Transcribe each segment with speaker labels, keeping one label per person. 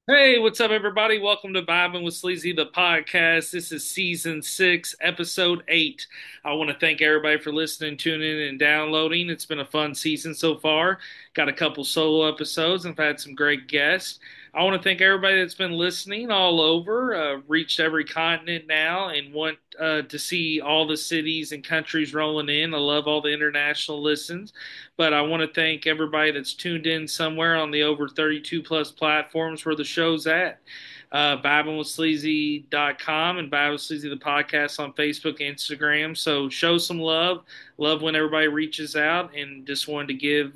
Speaker 1: Hey, what's up, everybody? Welcome to Vibing with Sleazy, the podcast. This is season 6, episode 8. I want to thank everybody for listening, tuning in, and downloading. It's been a fun season so far. Got a couple solo episodes and I've had some great guests. I want to thank everybody that's been listening all over, reached every continent now, and want to see all the cities and countries rolling in. I love all the international listens. But I want to thank everybody that's tuned in somewhere on the over 32 plus platforms where the show's at. VibingWithSleazy.com and Vibing with Sleazy the podcast on Facebook and Instagram. So show some love. Love when everybody reaches out, and just wanted to give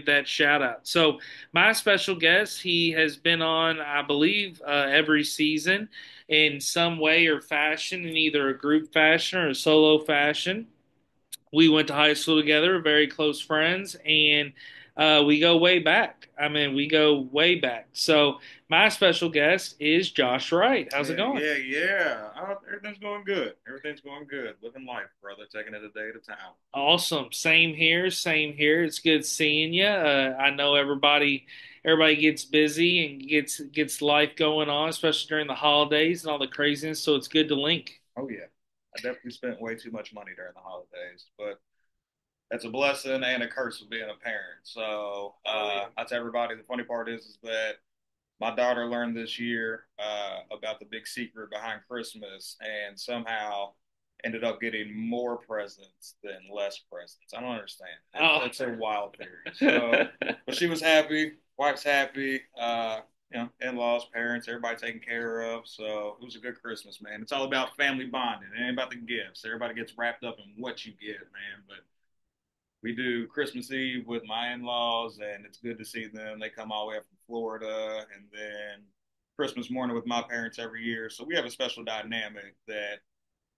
Speaker 1: that shout out. So my special guest, he has been on, I believe, every season in some way or fashion, in either a group fashion or a solo fashion. We went to high school together, very close friends, and we go way back. I mean, we go way back. So my special guest is Josh Wright. How's it
Speaker 2: Yeah,
Speaker 1: going?
Speaker 2: yeah, yeah. Everything's going good. Everything's going good. Living life, brother. Taking it a day at a time.
Speaker 1: Awesome. Same here. Same here. It's good seeing you. I know everybody gets busy and gets life going on, especially during the holidays and all the craziness. So it's good to link.
Speaker 2: Oh yeah. I definitely spent way too much money during the holidays, but that's a blessing and a curse of being a parent. So
Speaker 1: Oh yeah.
Speaker 2: I tell everybody the funny part is that my daughter learned this year about the big secret behind Christmas and somehow ended up getting more presents than less presents. I don't understand.
Speaker 1: Oh.
Speaker 2: It's a wild theory. So, but she was happy. Wife's happy. In-laws, parents, everybody taken care of. So it was a good Christmas, man. It's all about family bonding. It ain't about the gifts. Everybody gets wrapped up in what you get, man. But we do Christmas Eve with my in-laws, and it's good to see them. They come all the way up from Florida, and then Christmas morning with my parents every year. So we have a special dynamic that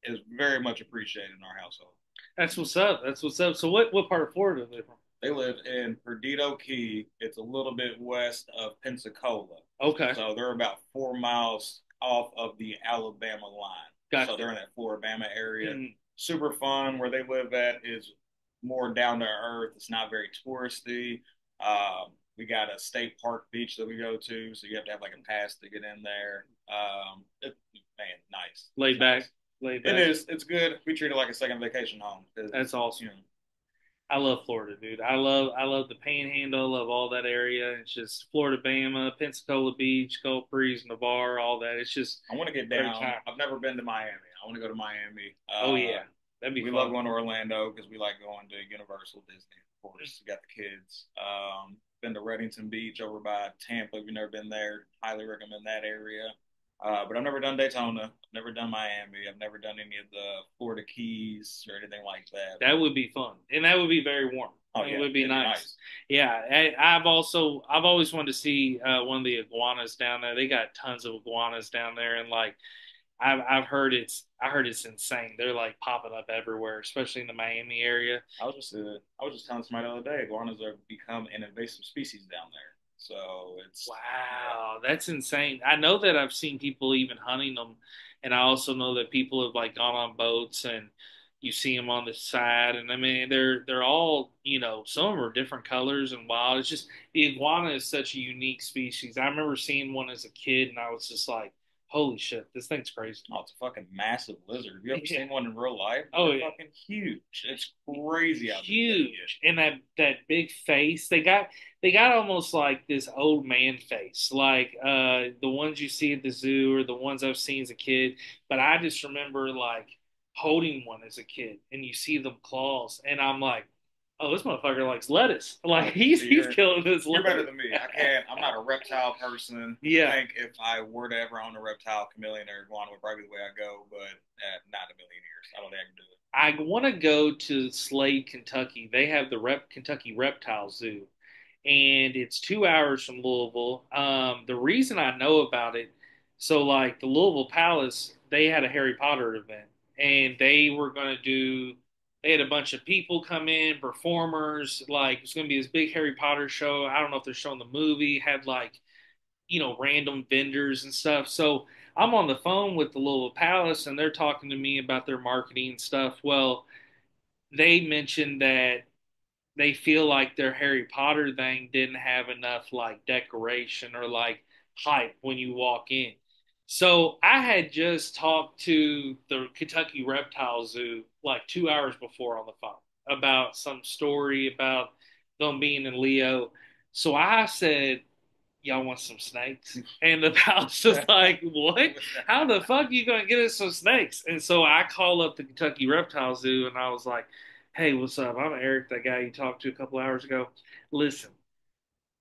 Speaker 2: is very much appreciated in our household.
Speaker 1: That's what's up. That's what's up. So what part of Florida are they from?
Speaker 2: They live in Perdido Key. It's a little bit west of Pensacola.
Speaker 1: Okay.
Speaker 2: So they're about 4 miles off of the Alabama line. So
Speaker 1: Gotcha.
Speaker 2: they're in that Floribama area.
Speaker 1: Mm.
Speaker 2: Super fun. Where they live at is more down to earth. It's not very touristy. We got a state park beach that we go to, so you have to have like a pass to get in there. Man, nice. It's
Speaker 1: Laid back.
Speaker 2: nice.
Speaker 1: Laid
Speaker 2: It
Speaker 1: back.
Speaker 2: is. It's good. We treat it like a second vacation home
Speaker 1: That's
Speaker 2: because
Speaker 1: awesome.
Speaker 2: you know.
Speaker 1: I love Florida, dude. I love the Panhandle, love all that area. It's just Florida, Bama, Pensacola Beach, Gulf Breeze, Navarre, all that. It's just
Speaker 2: I want to get
Speaker 1: a great
Speaker 2: down.
Speaker 1: time.
Speaker 2: I've never been to Miami. I want to go to Miami.
Speaker 1: Oh yeah, that'd be
Speaker 2: We love
Speaker 1: fun.
Speaker 2: going to Orlando because we like going to Universal Disney. Of course, we got the kids. Been to Reddington Beach over by Tampa. If you've never been there, highly recommend that area. But I've never done Daytona. I've never done Miami. I've never done any of the Florida Keys or anything like that.
Speaker 1: That would be fun, and that would be very warm.
Speaker 2: Oh
Speaker 1: It
Speaker 2: yeah,
Speaker 1: would be
Speaker 2: it'd be
Speaker 1: nice.
Speaker 2: nice.
Speaker 1: Yeah, I've always wanted to see one of the iguanas down there. They got tons of iguanas down there, and like I heard it's insane. They're like popping up everywhere, especially in the Miami area.
Speaker 2: I was just telling somebody the other day, iguanas have become an invasive species down there. So it's yeah.
Speaker 1: Wow, that's insane. I know that I've seen people even hunting them, and I also know that people have like gone on boats and you see them on the side, and I mean they're all some of them are different colors and wild. It's just the iguana is such a unique species. I remember seeing one as a kid, and I was just like, "Holy shit, this thing's crazy."
Speaker 2: Oh, it's a fucking massive lizard. Have you ever
Speaker 1: Yeah.
Speaker 2: seen one in real life?
Speaker 1: Oh
Speaker 2: They're
Speaker 1: yeah.
Speaker 2: fucking huge. It's crazy how big they get.
Speaker 1: Huge, and that big face. They got almost like this old man face, like the ones you see at the zoo or the ones I've seen as a kid. But I just remember like holding one as a kid, and you see them claws, and I'm like, oh, this motherfucker likes lettuce. Like
Speaker 2: Oh, see,
Speaker 1: he's killing this
Speaker 2: you're better
Speaker 1: lettuce.
Speaker 2: than me. I can't. I'm not a reptile person. I
Speaker 1: Yeah,
Speaker 2: think if I were to ever own a reptile, chameleon or iguana would probably be the way I go, but not in a million years. I don't think I can do it.
Speaker 1: I want to go to Slade, Kentucky. They have the Kentucky Reptile Zoo, and it's 2 hours from Louisville. The reason I know about it, so like the Louisville Palace, they had a Harry Potter event, and they were going to do. They had a bunch of people come in, performers. Like it's going to be this big Harry Potter show. I don't know if they're showing the movie. Had like random vendors and stuff. So I'm on the phone with the Louisville Palace, and they're talking to me about their marketing stuff. Well, they mentioned that they feel like their Harry Potter thing didn't have enough like decoration or like hype when you walk in. So I had just talked to the Kentucky Reptile Zoo like 2 hours before on the phone about some story about them being in Leo. So I said, y'all want some snakes? And the palace was like, what? How the fuck are you going to get us some snakes? And so I called up the Kentucky Reptile Zoo and I was like, hey, what's up? I'm Eric, that guy you talked to a couple hours ago. Listen,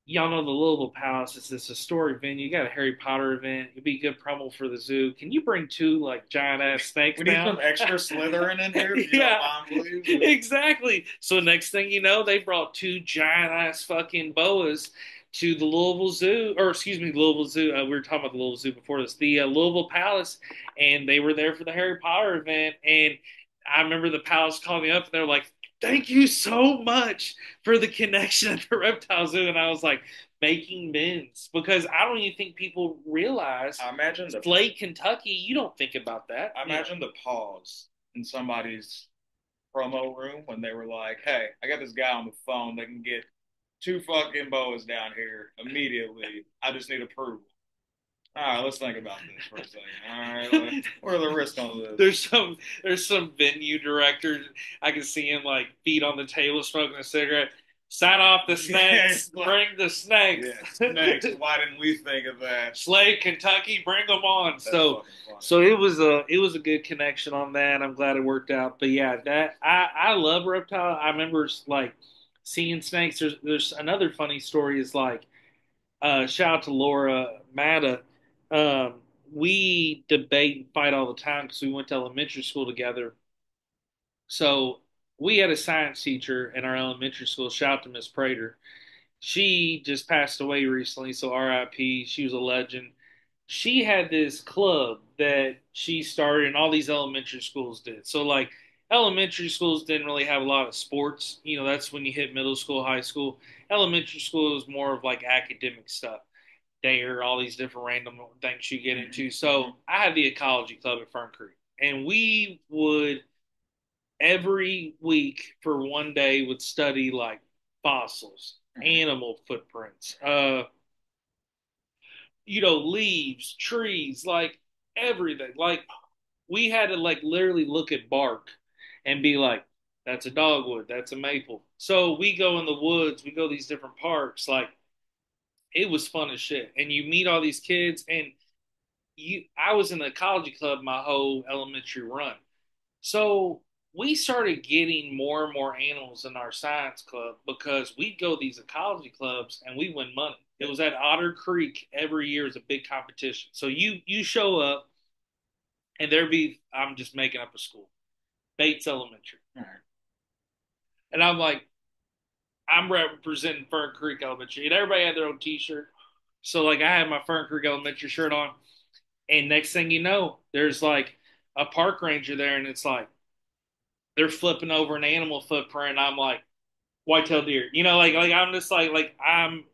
Speaker 1: y'all know the Louisville Palace is this historic venue. You got a Harry Potter event. It'd be a good promo for the zoo. Can you bring two like giant ass snakes
Speaker 2: We need
Speaker 1: down?
Speaker 2: some extra Slytherin in here, if you don't
Speaker 1: Yeah,
Speaker 2: mind, please.
Speaker 1: exactly. So next thing you know, they brought two giant ass fucking boas to the Louisville Zoo, or excuse me, Louisville Zoo. We were talking about the Louisville Zoo before this, the Louisville Palace, and they were there for the Harry Potter event. And I remember the Palace called me up, and they're like, "Thank you so much for the connection at the Reptile Zoo." And I was like, making amends because I don't even think people realize
Speaker 2: I imagine the
Speaker 1: Slade, Kentucky. You don't think about that.
Speaker 2: I imagine the pause in somebody's promo room when they were like, "Hey, I got this guy on the phone that can get two fucking boas down here immediately. I just need approval." All right, let's think about this for a second. All right, what are the risks on this?
Speaker 1: There's some venue director. I can see him like feet on the table smoking a cigarette. Sign off the snakes.
Speaker 2: Yeah,
Speaker 1: Bring the snakes.
Speaker 2: yeah, snakes. Why didn't we think of that?
Speaker 1: Slade, Kentucky, bring them on.
Speaker 2: That's
Speaker 1: So
Speaker 2: fucking funny.
Speaker 1: so it was a good connection on that. I'm glad it worked out. But yeah, that I love reptile. I remember like seeing snakes. There's another funny story is like shout out to Laura Matta. Um, we debate and fight all the time because we went to elementary school together. So we had a science teacher in our elementary school. Shout out to Miss Prater. She just passed away recently, so RIP. She was a legend. She had this club that she started, and all these elementary schools did. So, like, elementary schools didn't really have a lot of sports. That's when you hit middle school, high school. Elementary school is more of like academic stuff. Dare, all these different random things you get into. So, I had the ecology club at Fern Creek, and we would every week for one day would study like fossils, animal footprints, leaves, trees, like everything. Like we had to like literally look at bark and be like, that's a dogwood, that's a maple. So we go in the woods, we go these different parks, like it was fun as shit. And you meet all these kids and I was in the ecology club my whole elementary run. So we started getting more and more animals in our science club because we'd go to these ecology clubs and we win money. It was at Otter Creek every year is a big competition. So you show up and there be I'm just making up a school, Bates Elementary, and I'm like I'm representing Fern Creek Elementary, and everybody had their own T-shirt. So like I had my Fern Creek Elementary shirt on, and next thing you know, there's like a park ranger there, and it's like they're flipping over an animal footprint. And I'm like, white-tailed deer. Like I'm just like I'm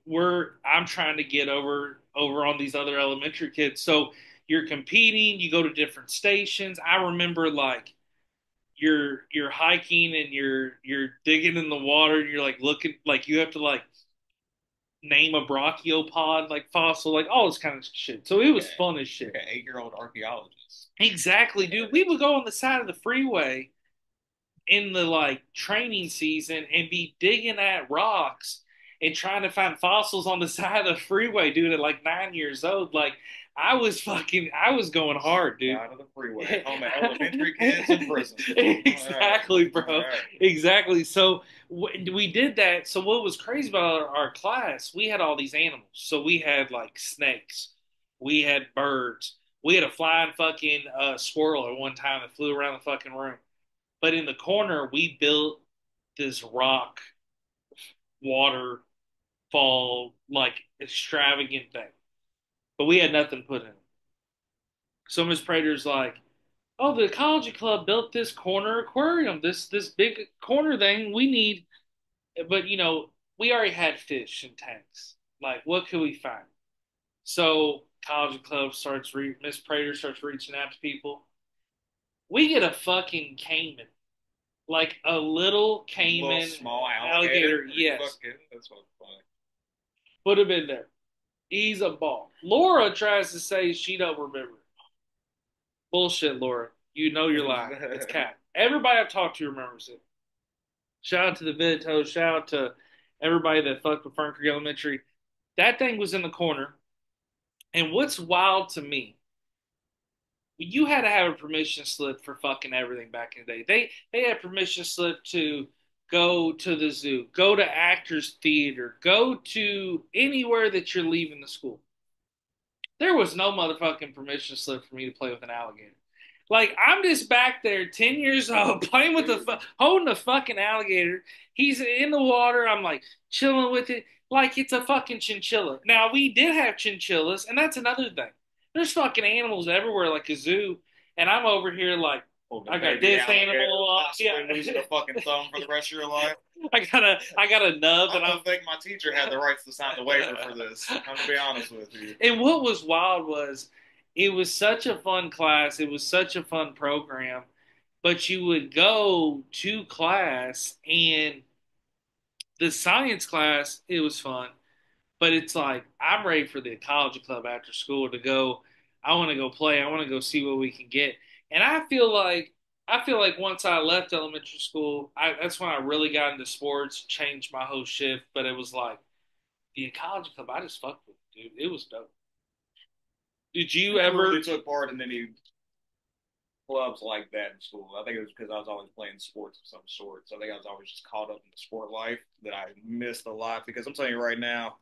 Speaker 1: trying to get over on these other elementary kids. So you're competing, you go to different stations. I remember like you're hiking and you're digging in the water and you're like looking like you have to like name a brachiopod like fossil, like all this kind of shit. So it was fun as shit.
Speaker 2: Like an 8-year-old archaeologist.
Speaker 1: Exactly, dude. We would go on the side of the freeway in the like training season and be digging at rocks and trying to find fossils on the side of the freeway, dude, at like 9 years old. Like I was going hard, dude.
Speaker 2: Out of the freeway, home at elementary kids in prison.
Speaker 1: Exactly, bro.
Speaker 2: All right.
Speaker 1: Exactly. So we did that. So what was crazy about our class? We had all these animals. So we had like snakes, we had birds, we had a flying fucking squirrel at one time that flew around the fucking room. But in the corner, we built this rock waterfall like extravagant thing, but we had nothing put in it. So Miss Prater's like, "Oh, the ecology club built this corner aquarium, this big corner thing. We need, but we already had fish in tanks. Like, what could we find?" So ecology club Miss Prater starts reaching out to people. We get a fucking caiman, like a little
Speaker 2: Little
Speaker 1: caiman
Speaker 2: small
Speaker 1: alligator.
Speaker 2: alligator.
Speaker 1: Yes,
Speaker 2: That's what's funny.
Speaker 1: put him in there. He's a ball. Laura tries to say she don't remember. Bullshit, Laura. You know you're lying. It's cat. Everybody I've talked to remembers it. Shout out to the Vitos. Shout out to everybody that fucked with Fern Creek Elementary. That thing was in the corner. And what's wild to me, you had to have a permission slip for fucking everything back in the day. They had permission slip to go to the zoo, go to actors theater, go to anywhere that you're leaving the school. There was no motherfucking permission slip for me to play with an alligator. Like I'm just back there, 10 years old, playing with holding a fucking alligator. He's in the water. I'm like chilling with it, like it's a fucking chinchilla. Now we did have chinchillas, and that's another thing. There's fucking animals everywhere, like a zoo, and I'm over here like
Speaker 2: Oh, the
Speaker 1: I got
Speaker 2: baby
Speaker 1: this
Speaker 2: alligator
Speaker 1: animal.
Speaker 2: possibly losing a fucking thumb for the rest of your life.
Speaker 1: I got a nub,
Speaker 2: I
Speaker 1: and I'm
Speaker 2: don't think my teacher had the rights to sign the waiver for this. I'm gonna be honest with you.
Speaker 1: And what was wild was it was such a fun class. It was such a fun program. But you would go to class and the science class, it was fun. But it's like I'm ready for the ecology club after school to go. I want to go play. I want to go see what we can get. And I feel like once I left elementary school, that's when I really got into sports, changed my whole shift. But it was like the ecology club. I just fucked with it, dude. It was dope. Did
Speaker 2: I
Speaker 1: you
Speaker 2: never
Speaker 1: ever?
Speaker 2: really took part in any clubs like that in school. I think it was because I was always playing sports of some sort. So I think I was always just caught up in the sport life that I missed a lot. Because I'm telling you right now,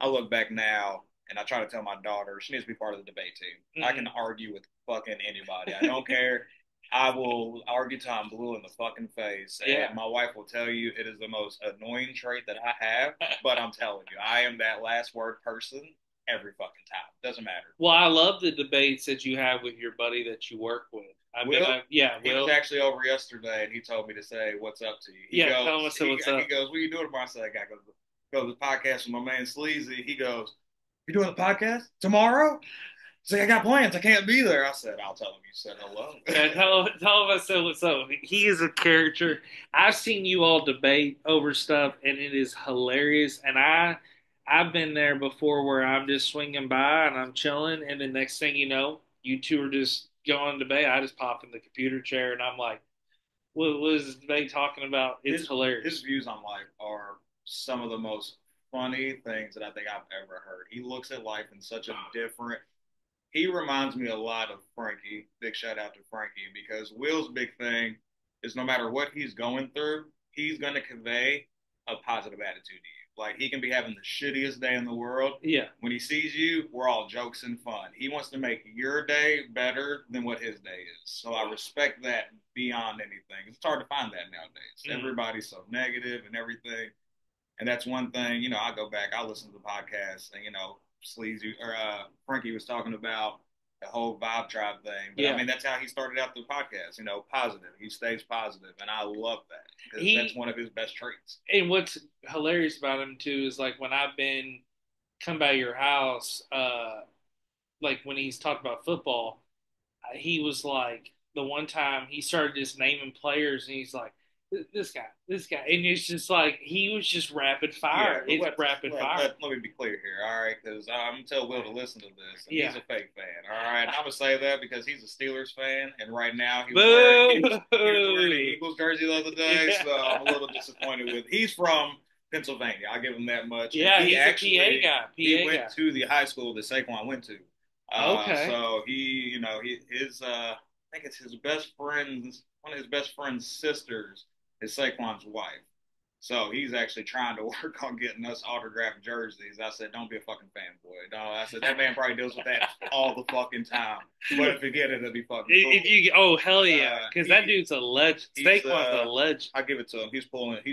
Speaker 2: I look back now and I try to tell my daughter she needs to be part of the debate team. I can
Speaker 1: Mm-hmm.
Speaker 2: argue with fucking anybody. I don't care. I will argue till I'm blue in the fucking face.
Speaker 1: Yeah.
Speaker 2: And my wife will tell you it is the most annoying trait that I have. But I'm telling you, I am that last word person every fucking time. Doesn't matter.
Speaker 1: Well, I love the debates that you have with your buddy that you work with.
Speaker 2: Will,
Speaker 1: Yeah,
Speaker 2: he was
Speaker 1: Will.
Speaker 2: actually over yesterday, and he told me to say, "What's up to you?"
Speaker 1: Yeah, tell him I said what's
Speaker 2: He
Speaker 1: up.
Speaker 2: goes, "What are you doing tomorrow?" I said, "I got to go to the podcast with my man Sleazy." He goes, "You doing the podcast tomorrow?" He's like, "I got plans. I can't be there." I said, "I'll tell him you said hello."
Speaker 1: Yeah, tell him I said what's up. He is a character. I've seen you all debate over stuff, and it is hilarious. And I've been there before where I'm just swinging by and I'm chilling, and the next thing you know, you two are just going to debate. I just pop in the computer chair, and I'm like, what is this debate talking about? It's
Speaker 2: His
Speaker 1: hilarious.
Speaker 2: views on life are some of the most funny things that I think I've ever heard. He looks at life in such a different. He reminds me a lot of Frankie. Big shout out to Frankie because Will's big thing is no matter what he's going through, he's going to convey a positive attitude to you. Like he can be having the shittiest day in the world.
Speaker 1: Yeah.
Speaker 2: When he sees you, we're all jokes and fun. He wants to make your day better than what his day is. So I respect that beyond anything. It's hard to find that nowadays.
Speaker 1: Mm.
Speaker 2: Everybody's so negative and everything. And that's one thing, I go back, I listen to the podcast and, Sleazy or Frankie was talking about the whole vibe tribe thing. But I
Speaker 1: Yeah.
Speaker 2: mean, that's how he started out the podcast, positive. He stays positive, and I love that because that's
Speaker 1: He
Speaker 2: one of his best traits.
Speaker 1: and what's hilarious about him too is like when I've been come by your house, like when he's talked about football, he was like the one time he started just naming players, and he's like this guy, and it's just like he was just rapid
Speaker 2: Yeah,
Speaker 1: fire.
Speaker 2: but
Speaker 1: It's rapid fire.
Speaker 2: let me be clear here, all right? Because I'm gonna tell Will to listen to this, and
Speaker 1: Yeah.
Speaker 2: he's a fake fan, all right? I'm gonna say that because he's a Steelers fan, and right now
Speaker 1: Boo!
Speaker 2: he was wearing the Eagles jersey the other day, so I'm a
Speaker 1: Yeah.
Speaker 2: little disappointed with. He's from Pennsylvania, I'll give him that much, and
Speaker 1: Yeah, he's a PA guy.
Speaker 2: he
Speaker 1: PA
Speaker 2: went
Speaker 1: guy.
Speaker 2: to the high school that Saquon went to.
Speaker 1: Okay.
Speaker 2: So his I think it's his best friend's one of his best friend's sisters is Saquon's wife. So he's actually trying to work on getting us autographed jerseys. I said, don't be a fucking fanboy. No, I said that man probably deals with that all the fucking time. But if you get it, it'll be fucking cool.
Speaker 1: If you oh hell yeah, because that
Speaker 2: He
Speaker 1: dude's a legend.
Speaker 2: he's
Speaker 1: Saquon's a legend.
Speaker 2: I give it to him. He's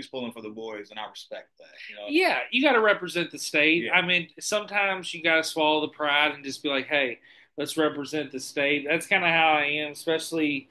Speaker 2: pulling for the boys, and I respect that.
Speaker 1: Yeah, you got to represent the state.
Speaker 2: Yeah.
Speaker 1: I mean, sometimes you got to swallow the pride and just be like, "Hey, let's represent the state." That's kind of how I am, especially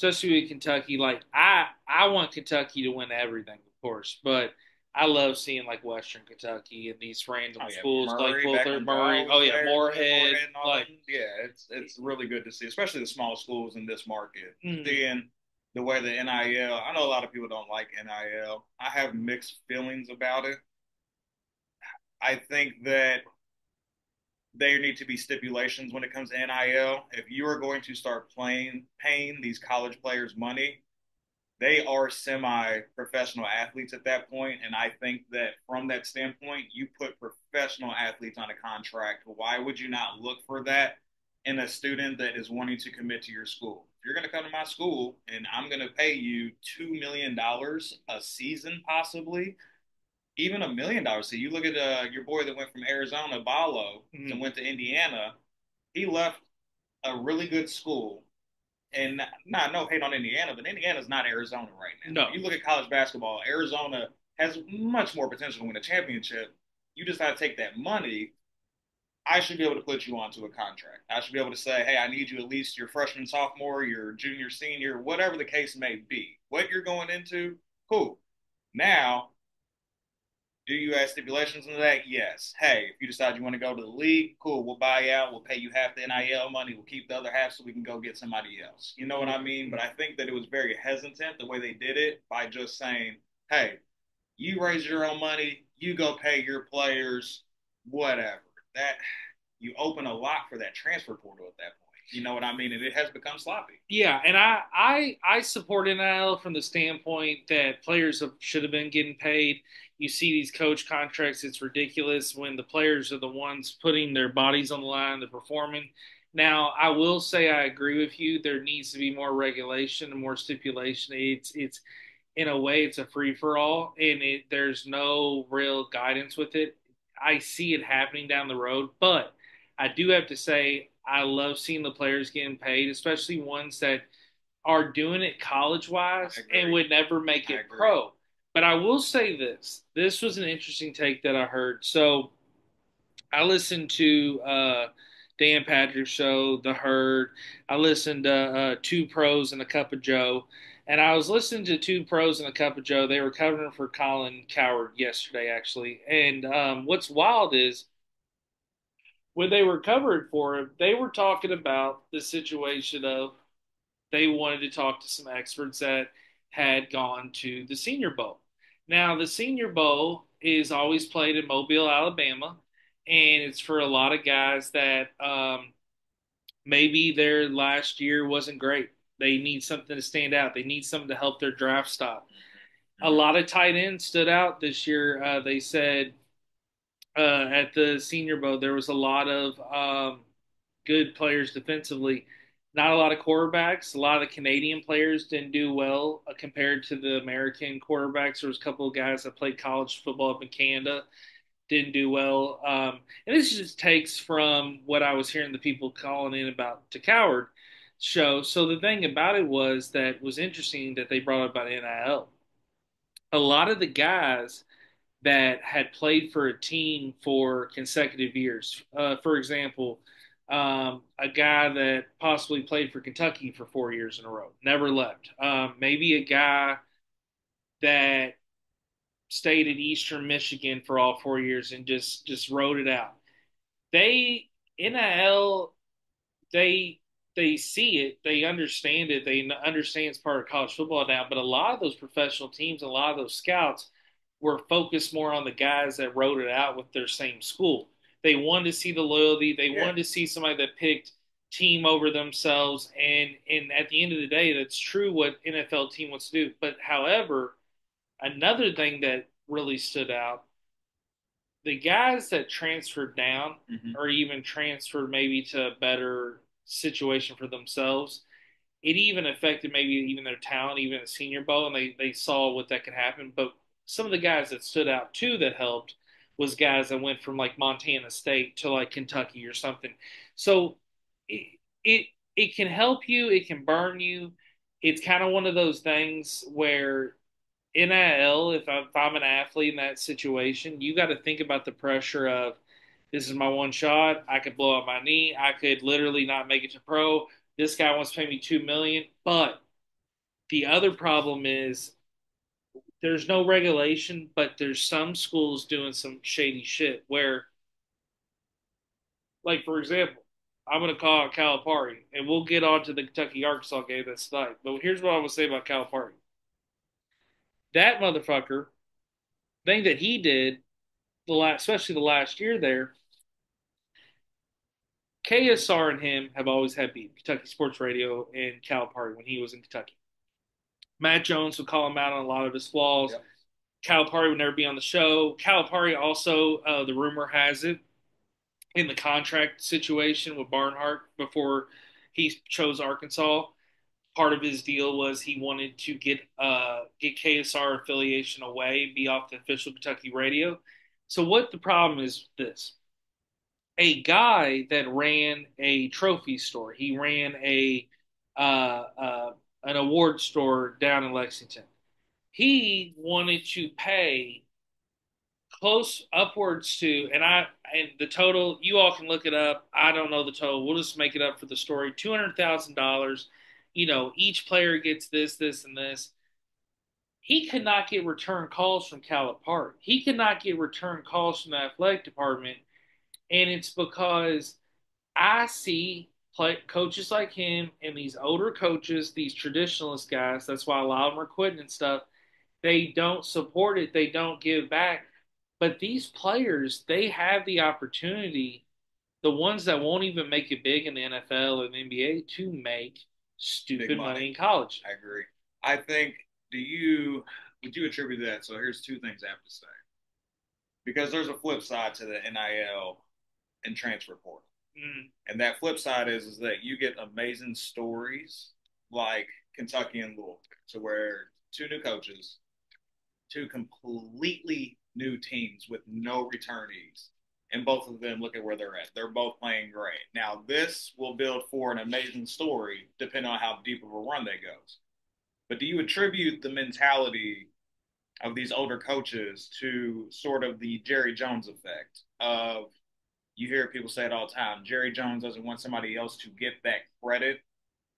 Speaker 1: with Kentucky. Like, I want Kentucky to win everything, of course, but I love seeing like Western Kentucky and these random
Speaker 2: Oh yeah,
Speaker 1: schools like
Speaker 2: Murray back
Speaker 1: Coulter,
Speaker 2: when
Speaker 1: Murray.
Speaker 2: Jarl
Speaker 1: Oh
Speaker 2: was
Speaker 1: yeah,
Speaker 2: there,
Speaker 1: Moorhead.
Speaker 2: Moorhead and all
Speaker 1: Like,
Speaker 2: that. Yeah, it's really good to see, especially the small schools in this market.
Speaker 1: mm,
Speaker 2: Seeing the way the NIL, I know a lot of people don't like NIL. I have mixed feelings about it. I think that there need to be stipulations when it comes to NIL. If you are going to start paying these college players money, they are semi-professional athletes at that point, and I think that from that standpoint, you put professional athletes on a contract. Why would you not look for that in a student that is wanting to commit to your school? If you're going to come to my school and I'm going to pay you $2 million a season, possibly even $1 million. So you look at your boy that went from Arizona, Ballo, and went to Indiana. He left a really good school, and not no hate on Indiana, but Indiana's not Arizona right now.
Speaker 1: No.
Speaker 2: You look at college basketball, Arizona has much more potential to win a championship. You just got to take that money. I should be able to put you onto a contract. I should be able to say, hey, I need you at least your freshman, sophomore, your junior, senior, whatever the case may be. What you're going into, cool. Now, do you add stipulations into that? Yes. Hey, if you decide you want to go to the league, cool. We'll buy out. We'll pay you half the NIL money. We'll keep the other half so we can go get somebody else. You know what I mean? But I think that it was very hesitant the way they did it by just saying, hey, you raise your own money, you go pay your players, whatever. That you open a lot for that transfer portal at that point. You know what I mean? And it has become sloppy.
Speaker 1: Yeah, and I support NIL from the standpoint that should have been getting paid. You see these coach contracts; it's ridiculous when the players are the ones putting their bodies on the line, they're performing. Now, I will say I agree with you. There needs to be more regulation and more stipulation. It's in a way it's a free for all, and there's no real guidance with it. I see it happening down the road, but I do have to say I love seeing the players getting paid, especially ones that are doing it college wise and would never make it pro. But I will say this: this was an interesting take that I heard. So I listened to Dan Patrick's show, The Herd. I listened to Two Pros and a Cup of Joe. And I was listening to Two Pros and a Cup of Joe. They were covering for Colin Coward yesterday, actually. And what's wild is when they were covering for him, they were talking about the situation of they wanted to talk to some experts that had gone to the Senior Bowl. Now, the Senior Bowl is always played in Mobile, Alabama, and it's for a lot of guys that maybe their last year wasn't great. They need something to stand out. They need something to help their draft stock. A lot of tight ends stood out this year. They said at the Senior Bowl there was a lot of good players defensively. Not a lot of quarterbacks. A lot of the Canadian players didn't do well compared to the American quarterbacks. There was a couple of guys that played college football up in Canada, didn't do well. And this just takes from what I was hearing the people calling in about to Coward show. So the thing about it was interesting that they brought up about NIL. A lot of the guys that had played for a team for consecutive years. For example, a guy that possibly played for Kentucky for 4 years in a row, never left. Maybe a guy that stayed at Eastern Michigan for all 4 years and just rode it out. They NIL they they see it, they understand it, they understand it's part of college football now. But a lot of those professional teams, a lot of those scouts were focused more on the guys that wrote it out with their same school. They wanted to see the loyalty. They wanted to see somebody that picked team over themselves. And at the end of the day, that's true what NFL team wants to do. But however, another thing that really stood out, the guys that transferred down or even transferred maybe to a better situation for themselves, it even affected maybe even their talent, even at Senior Bowl, and they saw what that could happen. But some of the guys that stood out too that helped was guys that went from like Montana State to like Kentucky or something. So it it can help you, it can burn you. It's kind of one of those things where NIL, if I'm an athlete in that situation, you got to think about the pressure of this is my one shot. I could blow out my knee. I could literally not make it to pro. This guy wants to pay me 2 million. But the other problem is there's no regulation, but there's some schools doing some shady shit where, like for example, I'm gonna call out Calipari, and we'll get on to the Kentucky Arkansas game that's tonight. But here's what I will say about Calipari. That motherfucker, thing that he did the last, especially the last year there, KSR and him have always had beef. Kentucky Sports Radio and Calipari when he was in Kentucky. Matt Jones would call him out on a lot of his flaws.
Speaker 2: Yep.
Speaker 1: Calipari would never be on the show. Calipari also, the rumor has it, in the contract situation with Barnhart before he chose Arkansas, part of his deal was he wanted to get KSR affiliation away, be off the official Kentucky radio. So what the problem is this: a guy that ran a trophy store, he ran a an award store down in Lexington. He wanted to pay close upwards to, and the total, you all can look it up. I don't know the total. We'll just make it up for the story. $200,000. Each player gets this, this, and this. He could not get return calls from Calipari. He could not get return calls from the athletic department, and it's because I see coaches like him and these older coaches, these traditionalist guys. That's why a lot of them are quitting and stuff. They don't support it. They don't give back. But these players, they have the opportunity, the ones that won't even make it big in the NFL or the NBA, to make
Speaker 2: Big
Speaker 1: stupid money
Speaker 2: money.
Speaker 1: in college.
Speaker 2: I agree. I think. Would you attribute that? So here's two things I have to say because there's a flip side to the NIL and transfer portal.
Speaker 1: Mm,
Speaker 2: And that flip side is that you get amazing stories like Kentucky and Louisville, to where two new coaches, two completely new teams with no returnees, and both of them look at where they're at. They're both playing great. Now this will build for an amazing story depending on how deep of a run that goes. But do you attribute the mentality of these older coaches to sort of the Jerry Jones effect of you hear people say it all the time. Jerry Jones doesn't want somebody else to get that credit.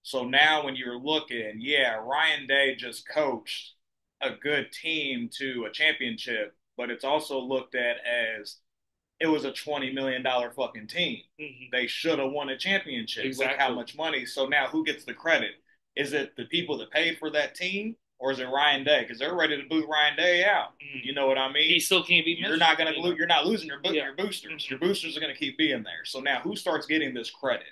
Speaker 2: So now when you're looking, yeah, Ryan Day just coached a good team to a championship, but it's also looked at as it was a $20 million fucking team.
Speaker 1: mm-hmm.
Speaker 2: They should have won a championship.
Speaker 1: Exactly.
Speaker 2: Look how much money. So now who gets the credit? Is it the people that paid for that team, or is it Ryan Day? Because they're ready to boot Ryan Day out.
Speaker 1: Mm.
Speaker 2: You know what I mean?
Speaker 1: He still can't be.
Speaker 2: You're not gonna you're not losing
Speaker 1: Yeah.
Speaker 2: your boosters.
Speaker 1: Mm-hmm.
Speaker 2: Your boosters are gonna keep being there. So now who starts getting this credit?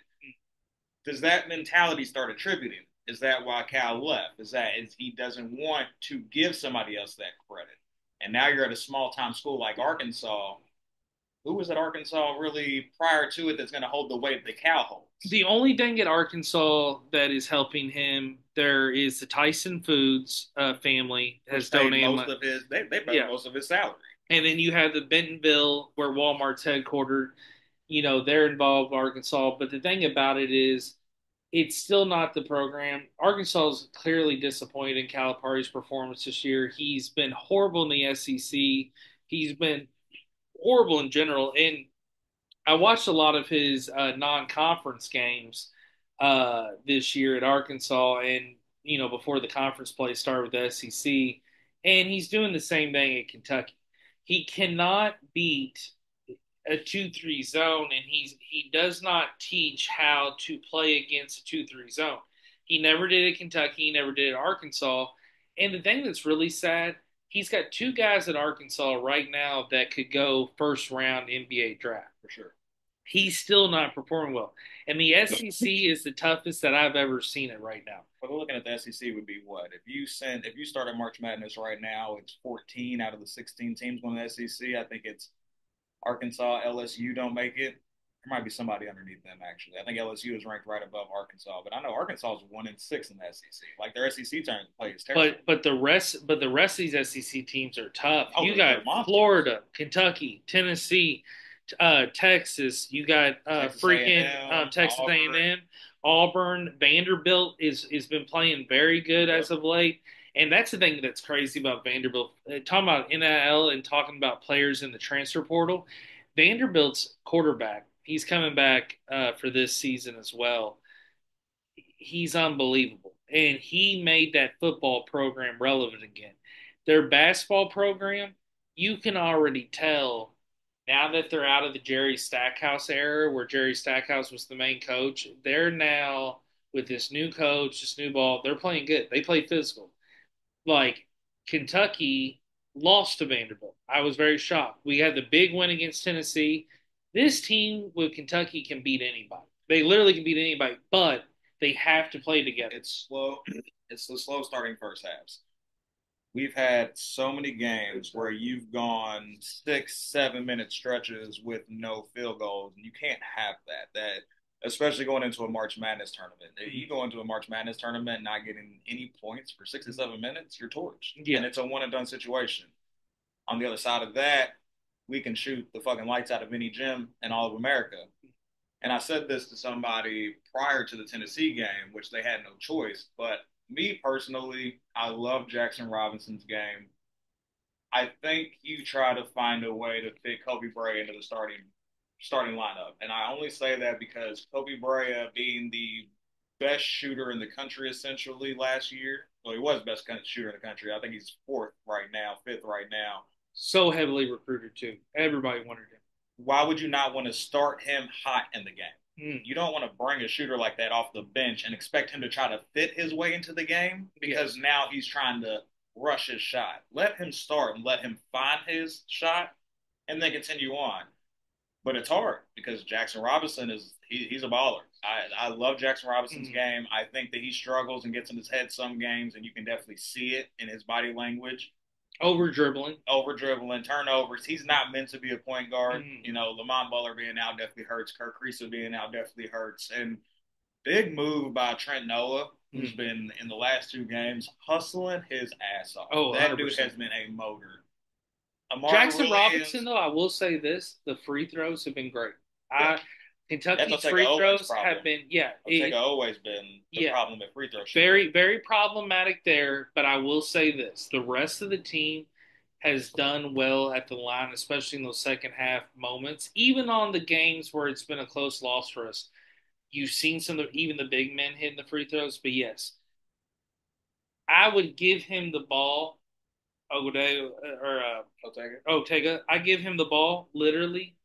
Speaker 2: Does that mentality start attributing? Is that why Cal left? Is he doesn't want to give somebody else that credit? And now you're at a small time school like Arkansas. Who was at Arkansas really prior to it that's going to hold the weight that Cal holds?
Speaker 1: The only thing at Arkansas that is helping him, there is the Tyson Foods family has donated
Speaker 2: most of his. They paid
Speaker 1: yeah.
Speaker 2: most of his salary.
Speaker 1: And then you have the Bentonville, where Walmart's headquartered. They're involved in Arkansas. But the thing about it is, it's still not the program. Arkansas is clearly disappointed in Calipari's performance this year. He's been horrible in the SEC. He's been horrible in general. And I watched a lot of his non-conference games this year at Arkansas, and before the conference play started with the SEC, and he's doing the same thing at Kentucky. He cannot beat a 2-3 zone, and he does not teach how to play against a 2-3 zone. He never did at Kentucky. He never did at Arkansas. And the thing that's really sad, he's got two guys at Arkansas right now that could go first round NBA draft.
Speaker 2: For sure.
Speaker 1: He's still not performing well. And the SEC is the toughest that I've ever seen it right now.
Speaker 2: But looking at the SEC would be what? If you start at March Madness right now, it's 14 out of the 16 teams going to the SEC. I think it's Arkansas, LSU don't make it. There might be somebody underneath them actually. I think LSU is ranked right above Arkansas, but I know Arkansas is 1-6 in the SEC. Like their SEC turn play is terrible.
Speaker 1: But the rest of these SEC teams are tough.
Speaker 2: Oh,
Speaker 1: you got Florida, Kentucky, Tennessee, Texas. You got
Speaker 2: Texas
Speaker 1: freaking
Speaker 2: A&M,
Speaker 1: Texas
Speaker 2: Auburn.
Speaker 1: A&M, Auburn, Vanderbilt is been playing very good as of late. And that's the thing that's crazy about Vanderbilt. Talking about NIL and talking about players in the transfer portal, Vanderbilt's quarterback, he's coming back for this season as well. He's unbelievable. And he made that football program relevant again. Their basketball program, you can already tell now that they're out of the Jerry Stackhouse era where Jerry Stackhouse was the main coach. They're now with this new coach, this new ball, they're playing good. They play physical. Like Kentucky lost to Vanderbilt. I was very shocked. We had the big win against Tennessee. This team with Kentucky can beat anybody. They literally can beat anybody, but they have to play together.
Speaker 2: It's slow. It's the slow starting first halves. We've had so many games where you've gone 6, 7 minute stretches with no field goals, and you can't have that. That especially going into a March Madness tournament. If you go into a March Madness tournament not getting any points for 6 to 7 minutes, you're torched,
Speaker 1: Yeah.
Speaker 2: and it's a one and done situation. On the other side of that, we can shoot the fucking lights out of any gym in all of America. And I said this to somebody prior to the Tennessee game, which they had no choice. But me personally, I love Jackson Robinson's game. I think you try to find a way to fit Kobe Bryant into the starting lineup. And I only say that because Kobe Bryant being the best shooter in the country essentially last year. Well, he was best shooter in the country. I think he's fourth right now, fifth right now.
Speaker 1: So heavily recruited too. Everybody wanted him.
Speaker 2: Why would you not want to start him hot in the game?
Speaker 1: Mm.
Speaker 2: You don't want to bring a shooter like that off the bench and expect him to try to fit his way into the game because now he's trying to rush his shot. Let him start and let him find his shot and then continue on. But it's hard because Jackson Robinson he's a baller. I love Jackson Robinson's game. I think that he struggles and gets in his head some games, and you can definitely see it in his body language. Over dribbling, turnovers. He's not meant to be a point guard. You know, Lamont Butler being out definitely hurts. Kirk Kriisa being out definitely hurts. And big move by Trent Noah, who's been in the last 2 games hustling his ass off.
Speaker 1: Oh,
Speaker 2: that
Speaker 1: 100%.
Speaker 2: Dude has been a motor.
Speaker 1: Jackson Robinson, though, I will say this: the free throws have been great.
Speaker 2: Yeah.
Speaker 1: Kentucky's free throws have been,
Speaker 2: It's always been the problem at free throw shooting.
Speaker 1: Very, very problematic there. But I will say this: the rest of the team has done well at the line, especially in those second half moments. Even on the games where it's been a close loss for us, you've seen even the big men hitting the free throws. But yes, I would give him the ball. Ogode or Otega. I give him the ball literally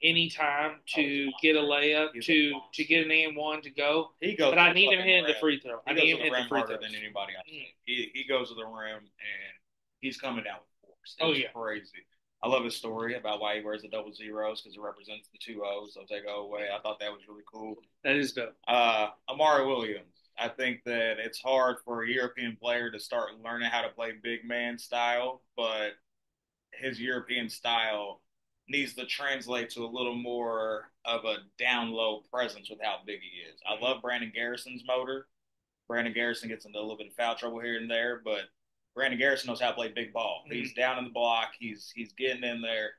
Speaker 1: anytime to get a layup, to get an and one to go.
Speaker 2: He goes,
Speaker 1: but I need him hitting the free throw. I need him hitting the free
Speaker 2: harder than anybody else. He goes to the rim and he's coming down with force. It's crazy. I love his story about why he wears the double zeros because it represents the 2 O's. So take away. I thought that was really cool.
Speaker 1: That is dope.
Speaker 2: Amari Williams. I think that it's hard for a European player to start learning how to play big man style, but his European style needs to translate to a little more of a down low presence with how big he is. I love Brandon Garrison's motor. Brandon Garrison gets into a little bit of foul trouble here and there, but Brandon Garrison knows how to play big ball. He's down in the block. He's getting in there.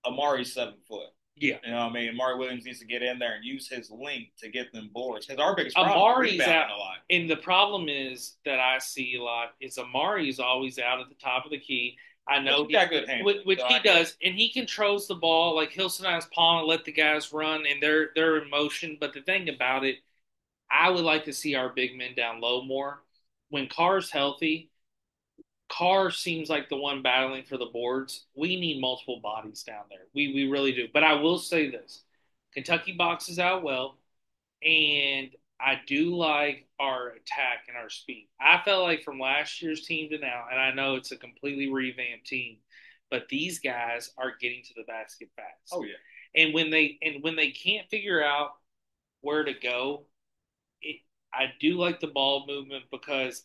Speaker 2: Amari's 7 foot.
Speaker 1: Yeah.
Speaker 2: You know what I mean? Amari Williams needs to get in there and use his length to get them boards. Because our biggest
Speaker 1: problem
Speaker 2: Amari's
Speaker 1: is
Speaker 2: out a lot.
Speaker 1: And the problem is that I see a lot is Amari's always out at the top of the key. I know
Speaker 2: he got good hands,
Speaker 1: which he does, and he controls the ball. Like he'll sometimes pawn and let the guys run, and they're in motion. But the thing about it, I would like to see our big men down low more. When Carr's healthy, Carr seems like the one battling for the boards. We need multiple bodies down there. We really do. But I will say this: Kentucky boxes out well, and I do like our attack and our speed. I felt like from last year's team to now, and I know it's a completely revamped team, but these guys are getting to the basket fast.
Speaker 2: Oh yeah.
Speaker 1: And when they can't figure out where to go, I do like the ball movement because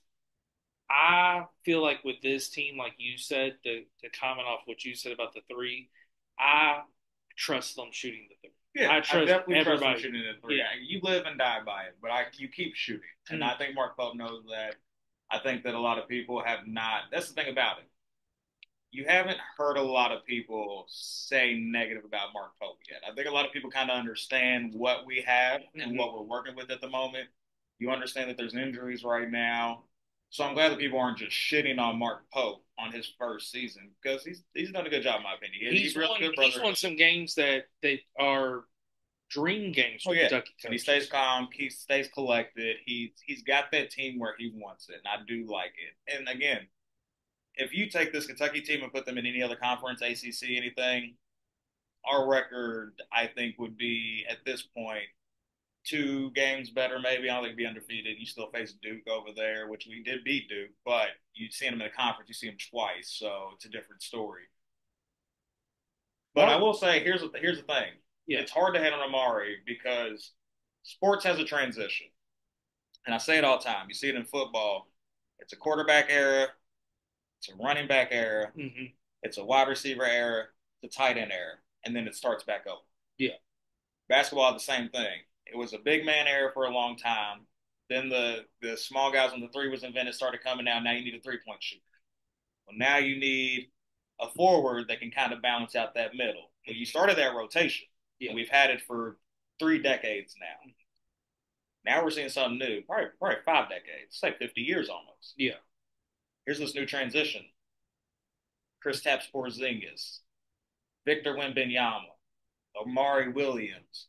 Speaker 1: I feel like with this team, like you said, to comment off what you said about the three, I trust them shooting the three.
Speaker 2: Yeah,
Speaker 1: I
Speaker 2: definitely trust them shooting the three. Yeah. You live and die by it, but you keep shooting. And I think Mark Pope knows that. I think that a lot of people have not. That's the thing about it. You haven't heard a lot of people say negative about Mark Pope yet. I think a lot of people kind of understand what we have and what we're working with at the moment. You understand that there's injuries right now. So I'm glad that people aren't just shitting on Mark Pope on his first season because he's done a good job in my opinion. He's
Speaker 1: won some games that are dream games for Kentucky.
Speaker 2: And he stays calm, he stays collected. He's got that team where he wants it, and I do like it. And again, if you take this Kentucky team and put them in any other conference, ACC, anything, our record I think would be at this point 2 games better, maybe. I don't think it'd be undefeated. You still face Duke over there, which we did beat Duke, but you see them in the conference, you see them twice, so it's a different story. But I
Speaker 1: Mark,
Speaker 2: will say, here's the thing.
Speaker 1: yeah.
Speaker 2: It's hard to hate on Amari because sports has a transition, and I say it all the time. You see it in football. It's a quarterback era. It's a running back era.
Speaker 1: Hmm.
Speaker 2: It's a wide receiver era. It's a tight end era, and then it starts back over.
Speaker 1: Yeah.
Speaker 2: Basketball, the same thing. It was a big man era for a long time. Then the small guys when the three was invented started coming down. Now you need a 3 point shooter. Well, now you need a forward that can kind of balance out that middle. Well, you started that rotation,
Speaker 1: Yeah.
Speaker 2: and we've had it for 3 decades now. Now we're seeing something new, probably 5 decades, it's like 50 years almost.
Speaker 1: Yeah.
Speaker 2: Here's this new transition: Kristaps Porzingis, Victor Wembanyama, Omari Williams.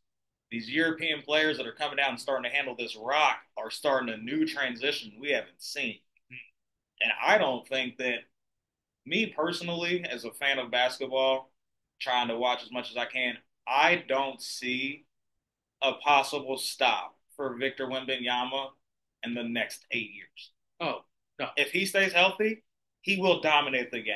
Speaker 2: These European players that are coming down and starting to handle this rock are starting a new transition we haven't seen. And I don't think that, me personally, as a fan of basketball, trying to watch as much as I can, I don't see a possible stop for Victor Wembanyama in the next 8 years.
Speaker 1: Oh, no.
Speaker 2: If he stays healthy, he will dominate the game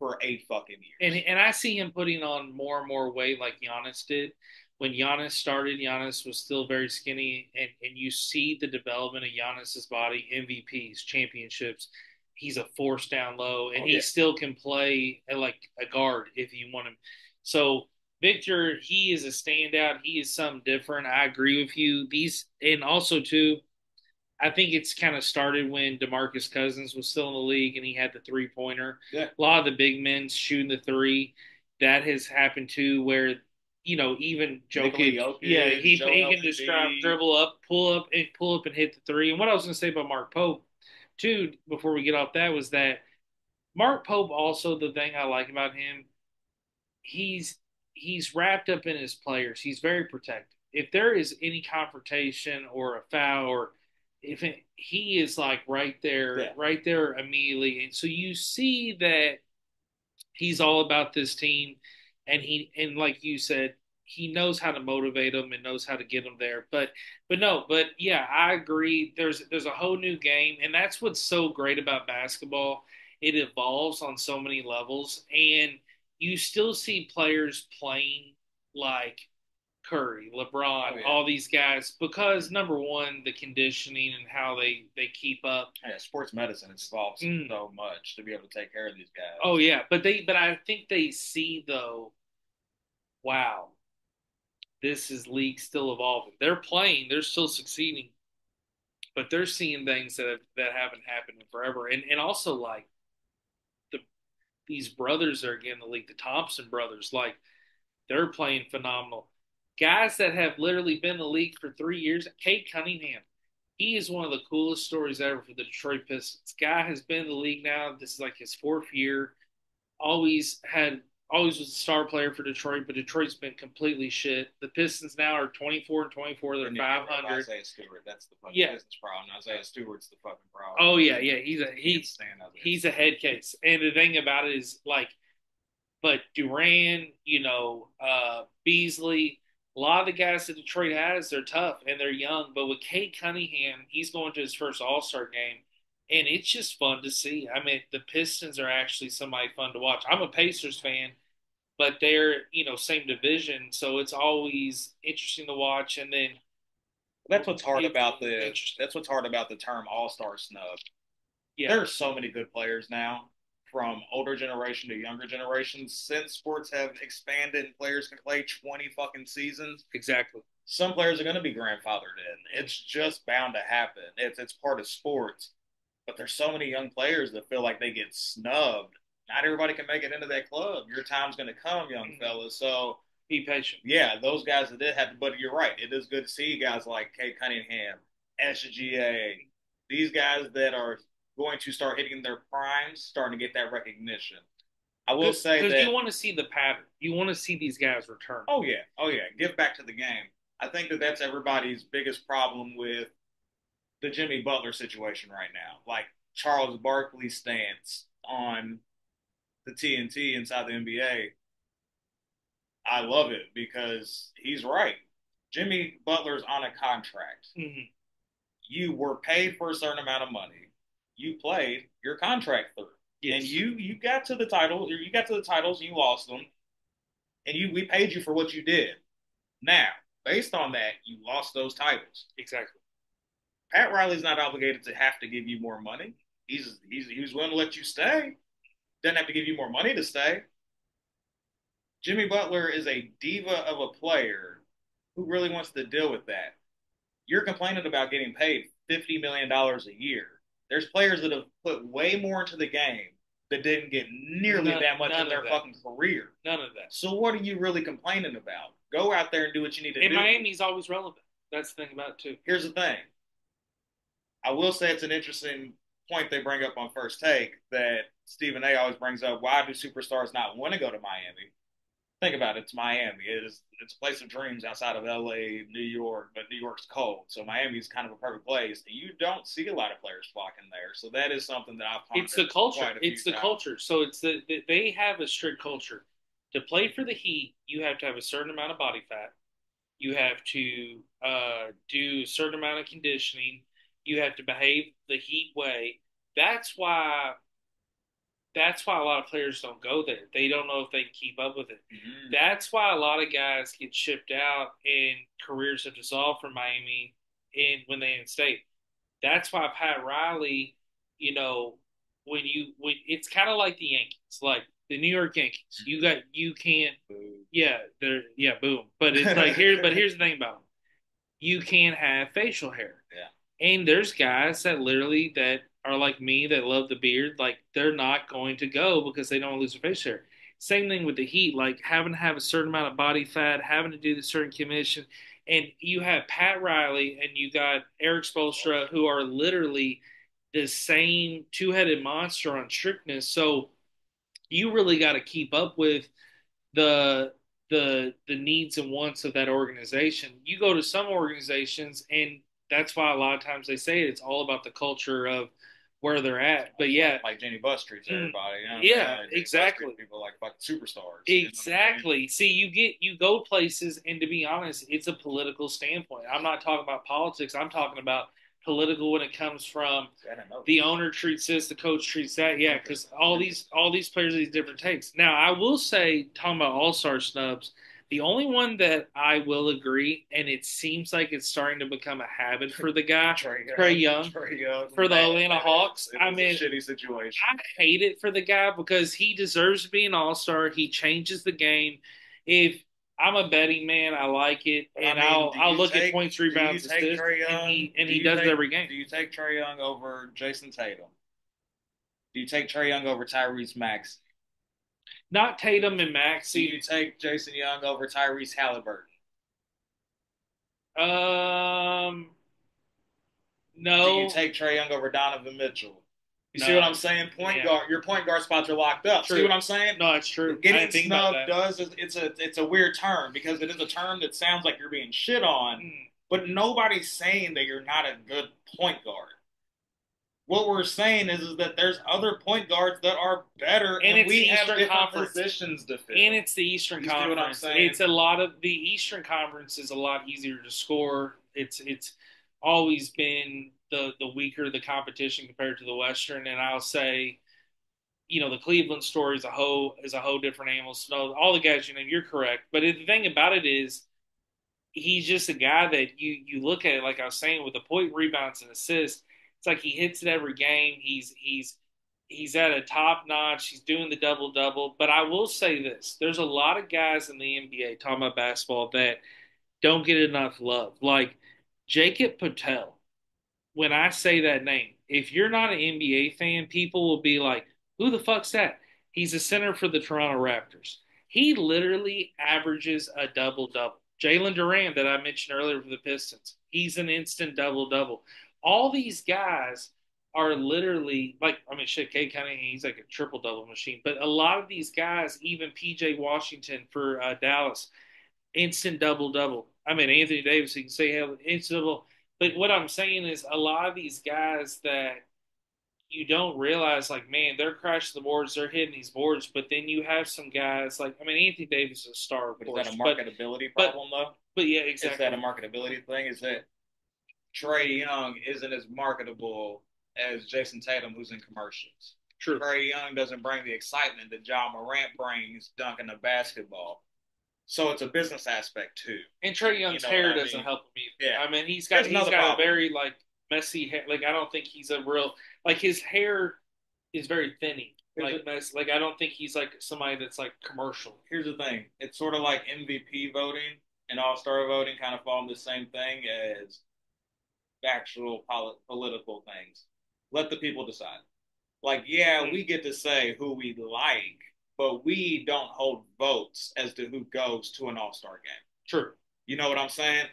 Speaker 2: for 8 fucking years.
Speaker 1: And I see him putting on more and more weight like Giannis did. When Giannis started, Giannis was still very skinny, and you see the development of Giannis's body, MVPs, championships. He's a force down low, and
Speaker 2: Oh
Speaker 1: he
Speaker 2: yeah,
Speaker 1: still can play like a guard if you want him. So Victor, he is a standout. He is something different. I agree with you. These and also too, I think it's kind of started when DeMarcus Cousins was still in the league and he had the 3 pointer.
Speaker 2: yeah.
Speaker 1: A lot of the big men shooting the three. That has happened too, where even
Speaker 2: Nikola
Speaker 1: Jokic, yeah,
Speaker 2: Jokic,
Speaker 1: he
Speaker 2: Joel
Speaker 1: can just
Speaker 2: Embiid.
Speaker 1: dribble up, pull up and hit the three. And what I was going to say about Mark Pope too, before we get off that, was that Mark Pope also, the thing I like about him, he's he's wrapped up in his players. He's very protective. If there is any confrontation or a foul, or if he is like
Speaker 2: Yeah,
Speaker 1: right there immediately, and so you see that he's all about this team, and like you said, he knows how to motivate them and knows how to get them there. But yeah, I agree. There's a whole new game, and that's what's so great about basketball. It evolves on so many levels, and you still see players playing like Curry,
Speaker 2: oh
Speaker 1: LeBron,
Speaker 2: yeah.
Speaker 1: all these guys because number one, the conditioning and how they keep up.
Speaker 2: Yeah, sports medicine has evolved
Speaker 1: Mm.
Speaker 2: so much to be able to take care of these
Speaker 1: Oh
Speaker 2: guys.
Speaker 1: yeah, but I think they see though, wow, this is league still evolving. They're playing, they're still succeeding, but they're seeing things that haven't happened in forever. And also like the these brothers that are getting the league, the Thompson brothers, like they're playing phenomenal. Guys that have literally been in the league for 3 years. Kate Cunningham, he is one of the coolest stories ever for the Detroit Pistons. Guy has been in the league now. This is like his fourth year. Always was a star player for Detroit, but Detroit's been completely shit. The Pistons now are 24-24. They're
Speaker 2: Then you get rid of
Speaker 1: 500.
Speaker 2: Isaiah Stewart. That's the fucking
Speaker 1: Yeah.
Speaker 2: Pistons problem. Isaiah Stewart's the fucking problem.
Speaker 1: Oh yeah, yeah. He's a
Speaker 2: Can't stand Isaiah
Speaker 1: he's a
Speaker 2: Stewart.
Speaker 1: head case. And the thing about it is like, but Duran, Beasley, a lot of the guys that Detroit has, they're tough and they're young. But with Kate Cunningham, he's going to his first All Star game, and it's just fun to see. I mean, the Pistons are actually somebody fun to watch. I'm a Pacers fan, but they're same division, so it's always interesting to watch. And then
Speaker 2: That's what's hard
Speaker 1: it's
Speaker 2: about the
Speaker 1: interesting,
Speaker 2: that's what's hard about the term All Star snub.
Speaker 1: yeah,
Speaker 2: There are so many good players now, from older generation to younger generations. Since sports have expanded and players can play 20 fucking seasons,
Speaker 1: exactly.
Speaker 2: some players are going to be grandfathered in. It's just bound to happen. It's part of sports. But there's so many young players that feel like they get snubbed. Not everybody can make it into that club. Your time's going to come, young fellas. So
Speaker 1: Be patient.
Speaker 2: yeah, those guys that did have to. But you're right. It is good to see guys like Kate Cunningham, SGA, these guys that are going to start hitting their primes, starting to get that recognition. I will say
Speaker 1: Because
Speaker 2: that.
Speaker 1: you want to see the pattern. You want to see these guys return.
Speaker 2: Oh yeah, give back to the game. I think that that's everybody's biggest problem with the Jimmy Butler situation right now. Like Charles Barkley's stance on the TNT inside the NBA, I love it because he's right. Jimmy Butler's on a contract.
Speaker 1: Mm-hmm.
Speaker 2: You were paid for a certain amount of money. You played your contract through, and
Speaker 1: Yes.
Speaker 2: you got to the title. You got to the titles. You lost them. and we paid you for what you did. Now, based on that, you lost those titles.
Speaker 1: Exactly.
Speaker 2: Pat Riley's not obligated to have to give you more money. He's willing to let you stay. Doesn't have to give you more money to stay. Jimmy Butler is a diva of a player who really wants to deal with that. You're complaining about getting paid $50 million a year. There's players that have put way more into the game that didn't get nearly that much in their fucking career.
Speaker 1: None of that.
Speaker 2: So what are you really complaining about? Go out there and do what you need to
Speaker 1: and
Speaker 2: do.
Speaker 1: Miami's always relevant. That's the thing about it too.
Speaker 2: Here's the thing. I will say it's an interesting point they bring up on First Take that Stephen A. always brings up. Why do superstars not want to go to Miami? Think about it. It's Miami. It's a place of dreams outside of LA, New York, but New York's cold. So Miami's kind of a perfect place. You don't see a lot of players flocking there. So that is something that I've pondered.
Speaker 1: It's the culture. It's the
Speaker 2: times.
Speaker 1: culture. So they have a strict culture. To play for the Heat, you have to have a certain amount of body fat. You have to do a certain amount of conditioning. You have to behave the Heat way. That's why that's why a lot of players don't go there. They don't know if they can keep up with it. Mm-hmm. That's why a lot of guys get shipped out and careers have dissolved from Miami and when they in state. That's why Pat Riley, you know, when it's kind of like the Yankees, like the New York Yankees. You can't yeah, they're boom. But it's like here's the thing about them. You can't have facial hair.
Speaker 2: Yeah.
Speaker 1: And there's guys that literally that are like me that love the beard, like they're not going to go because they don't lose their facial hair. Same thing with the Heat, like having to have a certain amount of body fat, having to do the certain commission. And you have Pat Riley and you got Eric Spoelstra, who are literally the same two-headed monster on strictness. So you really got to keep up with the the needs and wants of that organization. You go to some organizations, and that's why a lot of times they say it's all about the culture of where they're at. But yeah,
Speaker 2: like Jenny Buss treats everybody. You know,
Speaker 1: yeah, exactly.
Speaker 2: People like fucking superstars.
Speaker 1: Exactly. You know? See, you go places, and to be honest, it's a political standpoint. I'm not talking about politics. I'm talking about political when it comes from the owner treats this, the coach treats that. Yeah, because all these players have these different takes. Now, I will say, talking about all-star snubs, the only one that I will agree, and it seems like it's starting to become a habit for the guy, Trae Young, for the Atlanta Hawks. I mean,
Speaker 2: a shitty situation.
Speaker 1: I hate it for the guy because he deserves to be an all-star. He changes the game. If I'm a betting man. I like it, and I mean, I'll look at points, rebounds, assists, and he does it every game.
Speaker 2: Do you take Trae Young over Jason Tatum? Do you take Trae Young over Tyrese Maxey?
Speaker 1: Not Tatum and Maxey.
Speaker 2: Do you take Jason Young over Tyrese Halliburton?
Speaker 1: No.
Speaker 2: Do you take Trae Young over Donovan Mitchell? You see what I'm saying? Guard, your point guard spots are locked up. True. See what I'm saying?
Speaker 1: No, it's true.
Speaker 2: Getting snubbed it's a weird term because it is a term that sounds like you're being shit on, but nobody's saying that you're not a good point guard. What we're saying is that there's other point guards that are better, and we have different positions to fill.
Speaker 1: And it's the Eastern Conference. What I'm saying? It's a lot of the Eastern Conference is a lot easier to score. It's always been the weaker the competition compared to the Western, and I'll say, you know, the Cleveland story is a whole different animal. So all the guys, you know, you're correct, but the thing about it is, he's just a guy that you look at it like I was saying with the point, rebounds, and assists. It's like he hits it every game. He's at a top notch. He's doing the double double. But I will say this: there's a lot of guys in the NBA talking about basketball that don't get enough love, like Jacob Patel. When I say that name, if you're not an NBA fan, people will be like, who the fuck's that? He's a center for the Toronto Raptors. He literally averages a double double. Jalen Duran, that I mentioned earlier for the Pistons, he's an instant double double. All these guys are literally like, I mean, shit, Kay Cunningham, he's like a triple double machine. But a lot of these guys, even PJ Washington for Dallas, instant double double. I mean, Anthony Davis, you can say hell, instant double. But what I'm saying is, a lot of these guys that you don't realize, like, man, they're crashing the boards, they're hitting these boards. But then you have some guys like, I mean, Anthony Davis is a star, of course.
Speaker 2: Is that a marketability problem, though?
Speaker 1: But yeah, exactly.
Speaker 2: Is that a marketability thing? Is that Trae Young isn't as marketable as Jason Tatum, who's in commercials?
Speaker 1: True.
Speaker 2: Trae Young doesn't bring the excitement that John Morant brings dunking a basketball. So it's a business aspect too.
Speaker 1: And Trey
Speaker 2: You
Speaker 1: Young's
Speaker 2: know what
Speaker 1: hair
Speaker 2: I
Speaker 1: doesn't
Speaker 2: mean?
Speaker 1: help him either.
Speaker 2: Yeah.
Speaker 1: I mean,
Speaker 2: Here's
Speaker 1: he's
Speaker 2: another
Speaker 1: got a
Speaker 2: problem.
Speaker 1: very like messy hair. Like I don't think he's a real like his hair is very thinny.
Speaker 2: Here's
Speaker 1: Like
Speaker 2: a,
Speaker 1: mess. Like I don't think he's like somebody that's like commercial.
Speaker 2: here's the thing. It's sort of like MVP voting and All Star voting kind of fall in the same thing as actual political things. Let the people decide. Like, yeah,
Speaker 1: Mm,
Speaker 2: we get to say who we like, but we don't hold votes as to who goes to an All Star game.
Speaker 1: true.
Speaker 2: You know what I'm saying?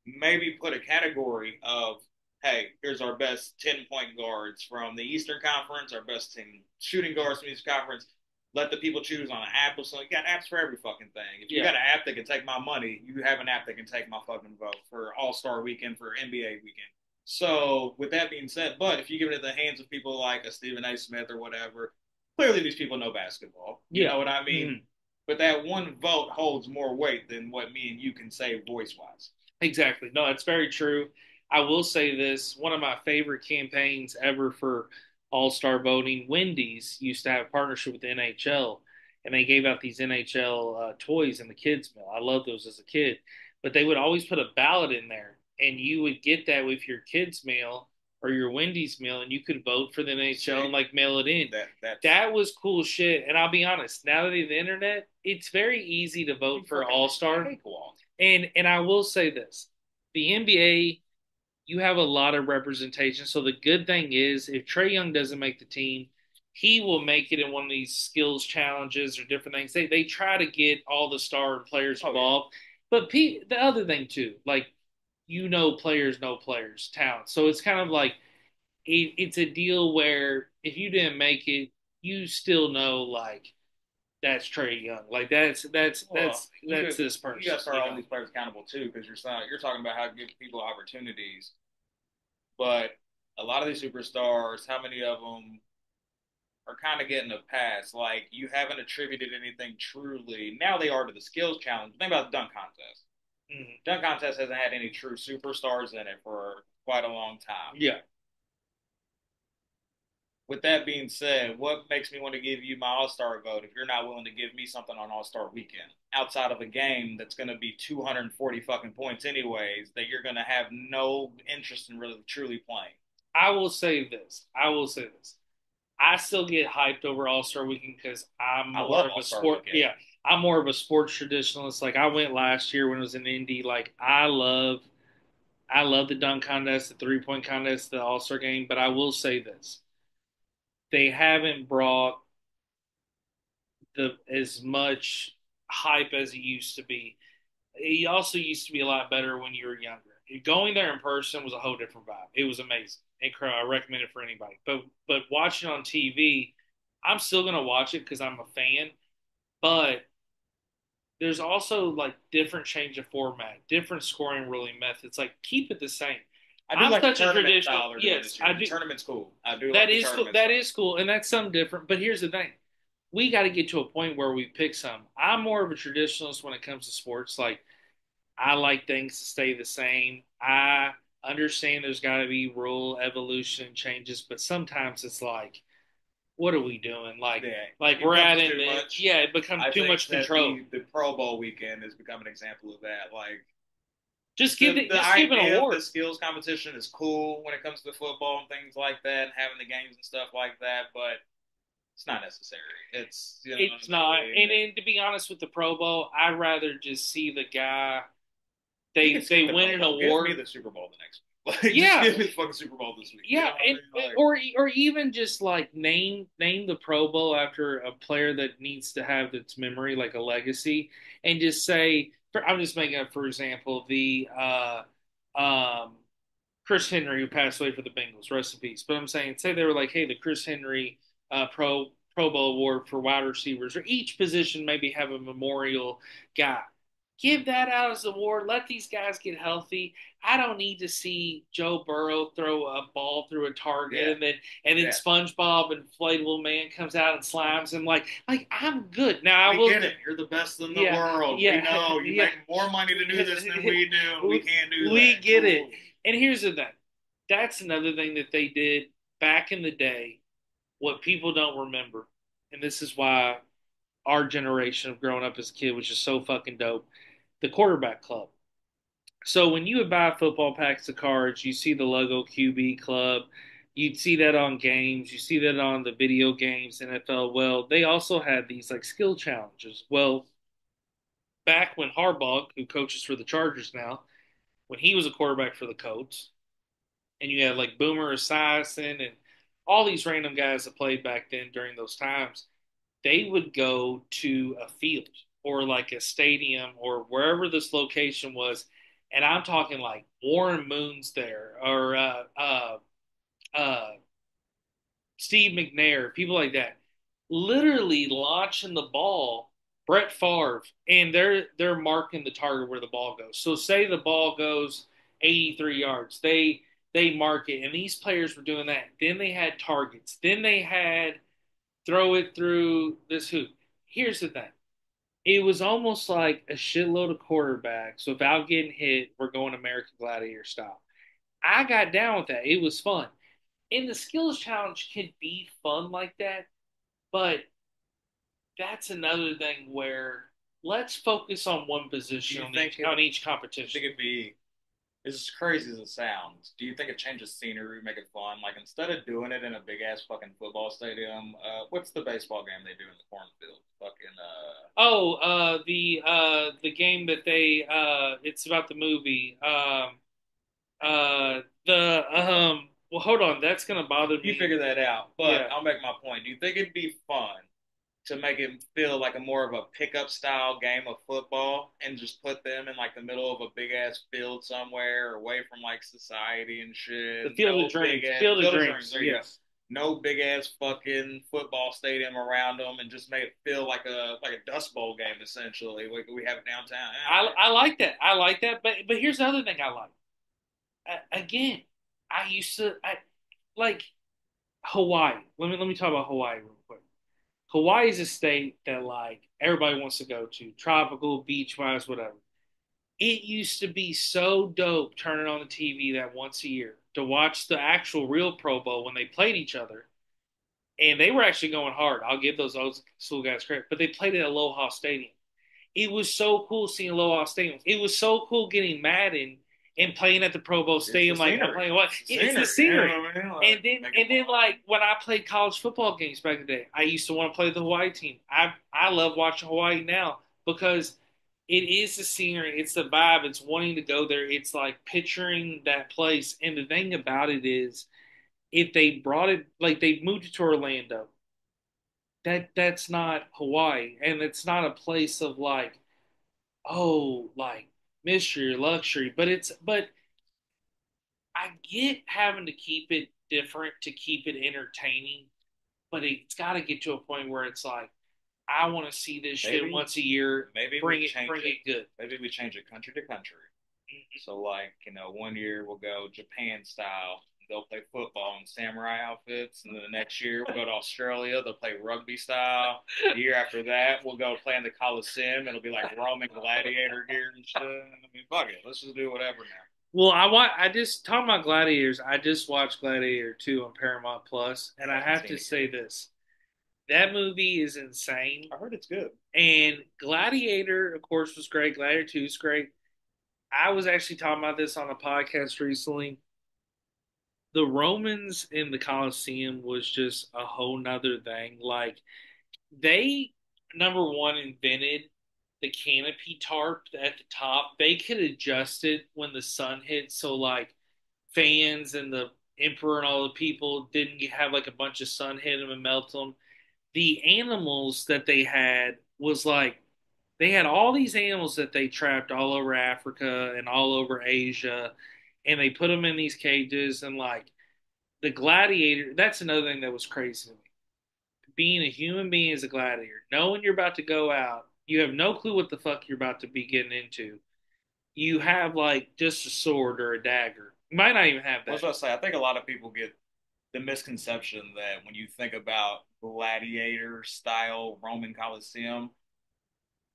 Speaker 2: Maybe put a category of, hey, here's our best 10-point guards from the Eastern Conference, our best 10 shooting guards from the Eastern Conference. Let the people choose on an app or something. You got apps for every fucking thing. If you
Speaker 1: Yeah.
Speaker 2: got an app that can take my money, you have an app that can take my fucking vote for All Star weekend, for NBA weekend. So, with that being said, but if you give it in the hands of people like a Stephen A. Smith or whatever, clearly these people know basketball. You
Speaker 1: Yeah.
Speaker 2: know what I mean?
Speaker 1: Mm,
Speaker 2: But that one vote holds more weight than what me and you can say voice wise.
Speaker 1: exactly. No, it's very true. I will say this: one of my favorite campaigns ever for All Star voting. Wendy's used to have a partnership with the NHL, and they gave out these NHL toys in the kids' meal. I loved those as a kid, but they would always put a ballot in there, and you would get that with your kids' meal or your Wendy's meal, and you could vote for the NHL and
Speaker 2: See,
Speaker 1: like mail it in.
Speaker 2: that's
Speaker 1: That was cool shit. And I'll be honest, now that the internet, it's very easy to vote for
Speaker 2: fucking
Speaker 1: All Star.
Speaker 2: cakewalk.
Speaker 1: And I will say this: the NBA, you have a lot of representation. So the good thing is, if Trey Young doesn't make the team, he will make it in one of these skills challenges or different things. They try to get all the star players
Speaker 2: Oh yeah.
Speaker 1: involved. But the other thing too, like players know players, talent. So it's kind of like it's a deal where if you didn't make it, you still know like that's Trey Young. Like
Speaker 2: Well,
Speaker 1: that's this
Speaker 2: you got
Speaker 1: person,
Speaker 2: to start holding these players accountable too, because you're talking about how to give people opportunities, but a lot of these superstars, how many of them are kind of getting a pass? Like you haven't attributed anything truly. Now they are to the skills challenge. Think about the dunk contest.
Speaker 1: Mm-hmm.
Speaker 2: Dunk contest hasn't had any true superstars in it for quite a long time.
Speaker 1: Yeah,
Speaker 2: With that being said, what makes me want to give you my All Star vote if you're not willing to give me something on All Star weekend outside of a game that's going to be 240 fucking points anyways that you're going to have no interest in really truly playing?
Speaker 1: I will say this. I will say this. I still get hyped over All Star Weekend because I'm
Speaker 2: I
Speaker 1: more
Speaker 2: love
Speaker 1: of
Speaker 2: All
Speaker 1: a
Speaker 2: Star
Speaker 1: sport.
Speaker 2: weekend.
Speaker 1: Yeah, I'm more of a sports traditionalist. Like I went last year when it was in Indy. Like I love the dunk contest, the 3-point contest, the All Star game. But I will say this: they haven't brought the as much hype as it used to be. It also used to be a lot better when you were younger. Going there in person was a whole different vibe. It was amazing. Incredible. I recommend it for anybody. But watching on TV, I'm still gonna watch it because I'm a fan. But there's also like different change of format, different scoring ruling methods. Like keep it the same.
Speaker 2: I do
Speaker 1: I'm
Speaker 2: like the
Speaker 1: such a
Speaker 2: tournament
Speaker 1: traditional.
Speaker 2: style they're doing
Speaker 1: Yes,
Speaker 2: this year.
Speaker 1: I
Speaker 2: The
Speaker 1: do.
Speaker 2: tournament's cool. I do
Speaker 1: That
Speaker 2: like the
Speaker 1: is cool.
Speaker 2: tournament
Speaker 1: That
Speaker 2: style.
Speaker 1: is cool, and that's something different. But here's the thing: we got to get to a point where we pick some. I'm more of a traditionalist when it comes to sports. Like I like things to stay the same. I understand there's got to be rule evolution changes, but sometimes it's like, what are we doing?
Speaker 2: Yeah,
Speaker 1: Like
Speaker 2: it
Speaker 1: we're
Speaker 2: becomes
Speaker 1: adding
Speaker 2: too
Speaker 1: the
Speaker 2: much.
Speaker 1: yeah, it becomes
Speaker 2: I
Speaker 1: too
Speaker 2: think
Speaker 1: much
Speaker 2: that
Speaker 1: control.
Speaker 2: the Pro Bowl weekend has become an example of that. Like the
Speaker 1: Just give an
Speaker 2: idea of the
Speaker 1: award.
Speaker 2: skills competition is cool when it comes to football and things like that, and having the games and stuff like that, but it's not necessary. It's you know what
Speaker 1: It's
Speaker 2: I
Speaker 1: not,
Speaker 2: mean.
Speaker 1: and to be honest with the Pro Bowl, I'd rather just see the guy.
Speaker 2: You can skip
Speaker 1: They
Speaker 2: the
Speaker 1: win
Speaker 2: Pro
Speaker 1: an
Speaker 2: Bowl. Give me
Speaker 1: award.
Speaker 2: the Super Bowl the next week. Like, just
Speaker 1: Yeah,
Speaker 2: give me the fucking Super Bowl this week. You
Speaker 1: yeah,
Speaker 2: know what I
Speaker 1: and
Speaker 2: mean? Like,
Speaker 1: or even just like name the Pro Bowl after a player that needs to have its memory, like a legacy, and just say, I'm just making up for example the um, Chris Henry who passed away for the Bengals, rest in peace. But I'm saying, say they were like, hey, the Chris Henry Pro Bowl award for wide receivers, or each position maybe have a memorial guy. Give that out as an award. Let these guys get healthy. I don't need to see Joe Burrow throw a ball through a target
Speaker 2: yeah,
Speaker 1: and then
Speaker 2: yeah.
Speaker 1: SpongeBob inflatable man comes out and slams him. Like I'm good. Now I
Speaker 2: We
Speaker 1: will.
Speaker 2: get it. You're the best in the
Speaker 1: Yeah,
Speaker 2: world. We
Speaker 1: yeah,
Speaker 2: know you
Speaker 1: yeah.
Speaker 2: make more money to do this than we do, and we can't do
Speaker 1: We
Speaker 2: that.
Speaker 1: get it.
Speaker 2: Cool.
Speaker 1: And here's the thing. That's another thing that they did back in the day. What people don't remember, and this is why. our generation of growing up as a kid, which is so fucking dope. The quarterback club. So when you would buy football packs of cards, you see the logo QB Club. You'd see that on games. You see that on the video games, NFL. Well, they also had these like skill challenges. Well, back when Harbaugh, who coaches for the Chargers now, when he was a quarterback for the Colts, and you had like Boomer Esiason and all these random guys that played back then during those times, they would go to a field or like a stadium or wherever this location was, and I'm talking like Warren Moon's there or uh, Steve McNair, people like that, literally launching the ball, Brett Favre, and they're marking the target where the ball goes. So say the ball goes 83 yards, they mark it, and these players were doing that. Then they had targets. Then they had throw it through this hoop. Here's the thing. It was almost like a shitload of quarterbacks without getting hit. We're going American Gladiator style. I got down with that. It was fun. And the skills challenge can be fun like that, but that's another thing where let's focus on one
Speaker 2: Do
Speaker 1: position
Speaker 2: you
Speaker 1: on
Speaker 2: think
Speaker 1: each
Speaker 2: I think
Speaker 1: competition.
Speaker 2: it'd be as crazy as it sounds? Do you think it changes scenery, make it fun? Like instead of doing it in a big ass fucking football stadium, what's the baseball game they do in the cornfield? Fucking
Speaker 1: Oh, the game that they it's about the movie. The well, hold on, that's gonna bother
Speaker 2: you
Speaker 1: me.
Speaker 2: figure that out. But
Speaker 1: Yeah,
Speaker 2: I'll make my point. Do you think it'd be fun to make it feel like a more of a pickup style game of football and just put them in like the middle of a big ass field somewhere away from like society and
Speaker 1: the
Speaker 2: shit?
Speaker 1: Field of
Speaker 2: No big
Speaker 1: Dreams,
Speaker 2: ass
Speaker 1: Field of
Speaker 2: field of dreams.
Speaker 1: Dreams.
Speaker 2: There you go.
Speaker 1: Yes,
Speaker 2: No big ass fucking football stadium around them and just make it feel like a dust bowl game essentially like we have downtown.
Speaker 1: I like that. I like that. But here's the other thing I like. Again, I used to I like Hawaii. Let me talk about Hawaii real quick. Hawaii is a state that like everybody wants to go to, tropical, beach wise, whatever. It used to be so dope turning on the TV that once a year to watch the actual real Pro Bowl when they played each other. And they were actually going hard. I'll give those old school guys credit, but they played at Aloha Stadium. It was so cool seeing Aloha Stadium. It was so cool getting Madden and playing at the Pro Bowl
Speaker 2: It's the
Speaker 1: Stadium. Like I'm
Speaker 2: scenery.
Speaker 1: playing what?
Speaker 2: It's the
Speaker 1: Yeah, it's the
Speaker 2: scenery. You
Speaker 1: scenery.
Speaker 2: know what I mean?
Speaker 1: And
Speaker 2: Like
Speaker 1: then
Speaker 2: make it
Speaker 1: and
Speaker 2: fun.
Speaker 1: then like when I played college football games back in the day, I used to want to play the Hawaii team. I love watching Hawaii now because it is the scenery, it's the vibe, it's wanting to go there, it's like picturing that place. And the thing about it is, if they brought it like they moved it to Orlando, that's not Hawaii, and it's not a place of like like mystery or luxury, but I get having to keep it different to keep it entertaining, but it's got to get to a point where it's like I want to see this shit
Speaker 2: Maybe
Speaker 1: once a year.
Speaker 2: maybe we
Speaker 1: Bring
Speaker 2: change it.
Speaker 1: it good.
Speaker 2: Maybe we change it country to country. So like, you know, one year we'll go Japan style. They'll play football in samurai outfits, and then the next year we'll go to Australia. They'll play rugby style. The year after that, we'll go play in the Colosseum. It'll be like Roman gladiator gear and shit. I mean, fuck it. Let's just do whatever now.
Speaker 1: Well, I just talking about Gladiators. I just watched Gladiator 2 on Paramount Plus, and
Speaker 2: I
Speaker 1: I
Speaker 2: haven't
Speaker 1: have
Speaker 2: seen
Speaker 1: to
Speaker 2: it
Speaker 1: say
Speaker 2: yet.
Speaker 1: this: that movie is insane.
Speaker 2: I heard it's good.
Speaker 1: And Gladiator, of course, was great. Gladiator 2 is great. I was actually talking about this on a podcast recently. The Romans in the Colosseum was just a whole nother thing. Like they, number one, invented the canopy tarp at the top. They could adjust it when the sun hit, so like fans and the emperor and all the people didn't have like a bunch of sun hit them and melt them. The animals that they had was like they had all these animals that they trapped all over Africa and all over Asia, and they put them in these cages. And like the gladiator, that's another thing that was crazy to me. Being a human being as a gladiator, knowing you're about to go out, you have no clue what the fuck you're about to be getting into. You have like just a sword or a dagger. You might not even have
Speaker 2: I was
Speaker 1: that.
Speaker 2: about to say, I think a lot of people get the misconception that when you think about gladiator style Roman Colosseum,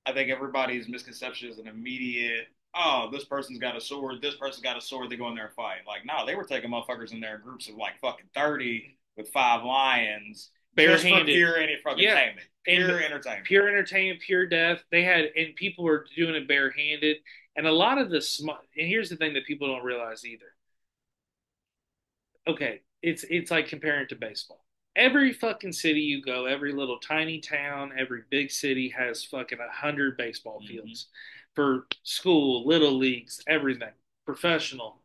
Speaker 2: I think everybody's misconception is an immediate, oh, this person's got a sword, this person's got a sword, they go in there and fight. Like, no, they were taking motherfuckers in there in groups of like fucking 30 with 5 lions just for
Speaker 1: Barehanded.
Speaker 2: pure
Speaker 1: Yeah.
Speaker 2: entertainment.
Speaker 1: and
Speaker 2: Pure entertainment.
Speaker 1: pure entertainment, pure death. They had, and people were doing it barehanded. And a lot of the and here's the thing that people don't realize either. Okay, it's like comparing it to baseball. Every fucking city you go, every little tiny town, every big city has fucking 100 baseball
Speaker 2: Mm-hmm.
Speaker 1: fields for school, little leagues, everything, professional.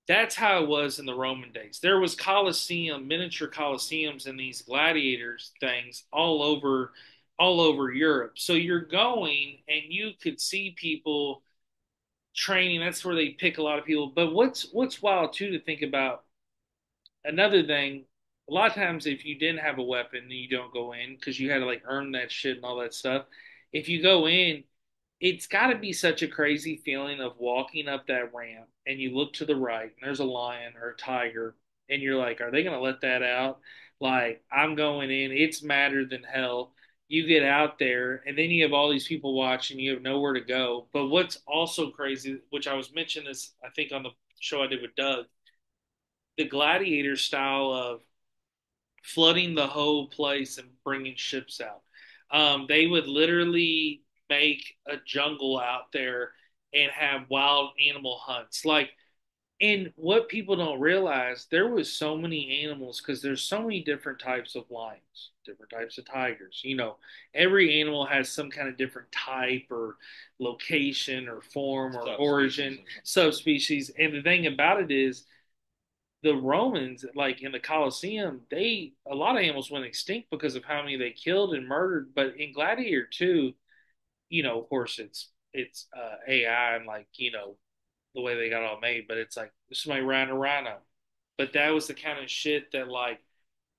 Speaker 1: That's how it was in the Roman days. There was Colosseum, miniature Colosseums, and these gladiators things all over Europe. So you're going and you could see people training. That's where they pick a lot of people. But what's wild too to think about, another thing, a lot of times if you didn't have a weapon, you don't go in because you had to like earn that shit and all that stuff. If you go in, it's got to be such a crazy feeling of walking up that ramp and you look to the right and there's a lion or a tiger and you're like, are they going to let that out? Like, I'm going in, it's madder than hell. You get out there and then you have all these people watching, you have nowhere to go. But what's also crazy, which I was mentioning this, I think on the show I did with Doug, the gladiator style of flooding the whole place and bringing ships out. They would literally make a jungle out there and have wild animal hunts. Like, and what people don't realize, there was so many animals because there's so many different types of lions, different types of tigers. Every animal has some kind of different type or location or form or origin, subspecies. And the thing about it is, the Romans, like in the Colosseum, they a lot of animals went extinct because of how many they killed and murdered. But in Gladiator 2, of course it's AI and like the way they got all made, but it's like somebody riding a rhino. But that was the kind of shit that like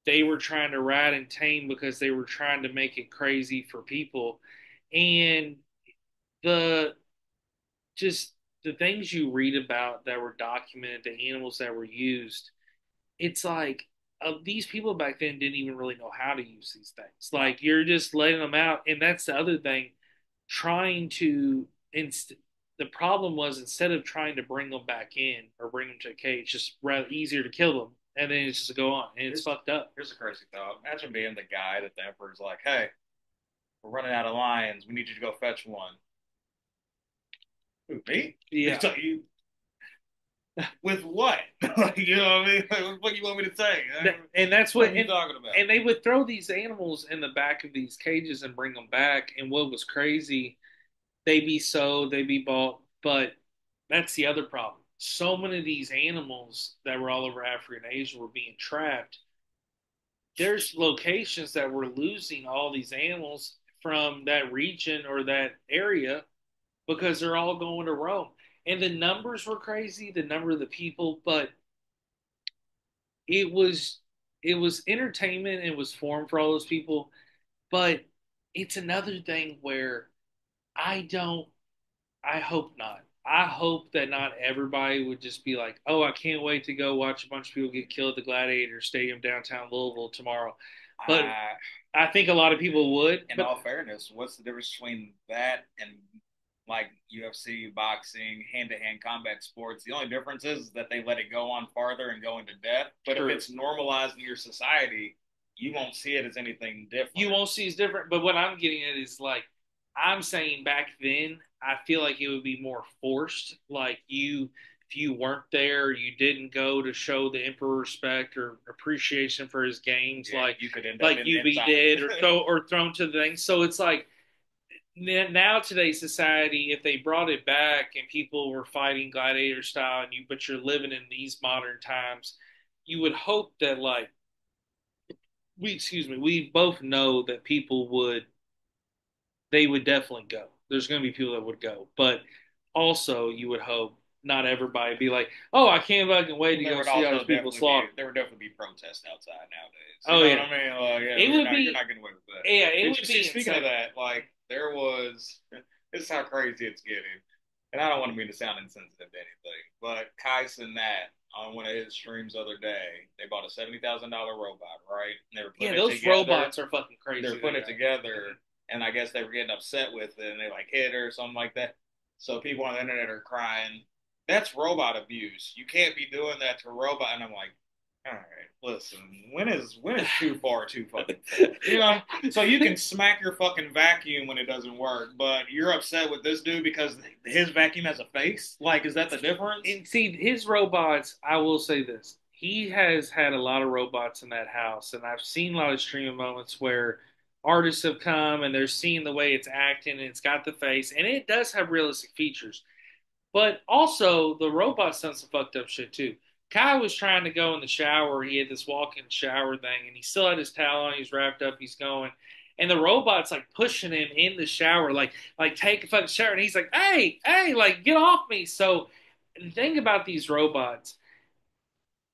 Speaker 1: they were trying to ride and tame because they were trying to make it crazy for people, and the just the things you read about that were documented, the animals that were used, it's like these people back then didn't even really know how to use these things. Like you're just letting them out, and that's the other thing. Trying to the problem was instead of trying to bring them back in or bring them to a cage, just rather easier to kill them, and then it's just go on, and it's fucked up.
Speaker 2: Here's a crazy thought. Imagine being the guy that the emperor's like, "Hey, we're running out of lions. We need you to go fetch one." Who, me?
Speaker 1: Yeah,
Speaker 2: You, with what? You know what I mean? Like, what do you want me to say?
Speaker 1: and that's
Speaker 2: What
Speaker 1: what
Speaker 2: are you talking about?
Speaker 1: and they would throw these animals in the back of these cages and bring them back. And what was crazy, they be bought, but that's the other problem. So many of these animals that were all over Africa and Asia were being trapped. There's locations that were losing all these animals from that region or that area because they're all going to Rome. And the numbers were crazy, the number of the people, but it was it was entertainment, it was formed for all those people, but it's another thing where I don't I hope not. I hope that not everybody would just be like, "Oh, I can't wait to go watch a bunch of people get killed at the Gladiator Stadium downtown Louisville tomorrow." But
Speaker 2: Uh,
Speaker 1: I think a lot of people would.
Speaker 2: in
Speaker 1: But
Speaker 2: all fairness, what's the difference between that and like UFC, boxing, hand-to-hand combat sports? The only difference is that they let it go on farther and go into depth. But if
Speaker 1: true,
Speaker 2: it's normalized in your society, you won't see it as anything
Speaker 1: you
Speaker 2: different.
Speaker 1: won't see it's different. But what I'm getting at is like, I'm saying back then, I feel like it would be more forced. Like if you weren't there, you didn't go to show the emperor respect or appreciation for his games,
Speaker 2: Yeah, you could end up
Speaker 1: like
Speaker 2: in
Speaker 1: you be
Speaker 2: inside.
Speaker 1: dead or thrown to the thing. So it's like now today's society, if they brought it back and people were fighting gladiator style, but you're living in these modern times, you would hope that like we both know that people would they would definitely go. There's going to be people that would go, but also you would hope not everybody would be like, oh, I can't fucking wait
Speaker 2: Well,
Speaker 1: to
Speaker 2: there
Speaker 1: go
Speaker 2: would
Speaker 1: see all
Speaker 2: also
Speaker 1: these people
Speaker 2: definitely be
Speaker 1: slaughtered.
Speaker 2: protests outside nowadays. You
Speaker 1: Oh
Speaker 2: know what
Speaker 1: yeah,
Speaker 2: I mean? Like, yeah,
Speaker 1: it would
Speaker 2: you're
Speaker 1: be
Speaker 2: not getting away with that.
Speaker 1: yeah, it
Speaker 2: Did you
Speaker 1: would
Speaker 2: see?
Speaker 1: be
Speaker 2: Speaking of
Speaker 1: insane.
Speaker 2: that, like there was. This is how crazy it's getting, and I don't want to mean to sound insensitive to anything, but Kais and Nat on one of his streams the other day, they bought a $70,000 robot, right? And they were
Speaker 1: Yeah,
Speaker 2: putting it
Speaker 1: those
Speaker 2: together.
Speaker 1: robots are fucking
Speaker 2: They're
Speaker 1: crazy.
Speaker 2: putting it together, and I guess they were getting upset with it, and they like hit her or something like that. So people on the internet are crying. That's robot abuse. You can't be doing that to a robot. And I'm like, All right, listen. When is too far too fucking far? You know, so you can smack your fucking vacuum when it doesn't work, but you're upset with this dude because his vacuum has a face. Like, is that the difference?
Speaker 1: And see, his robots, I will say this. He has had a lot of robots in that house, and I've seen a lot of streaming moments where artists have come and they're seeing the way it's acting and it's got the face, and it does have realistic features. But also, the robot's done some fucked up shit too. Kai was trying to go in the shower. He had this walk-in shower thing, and he still had his towel on. He's wrapped up. He's going, and the robot's like pushing him in the shower, like take a fucking shower. And he's like, "Hey, hey, like get off me!" So the thing about these robots,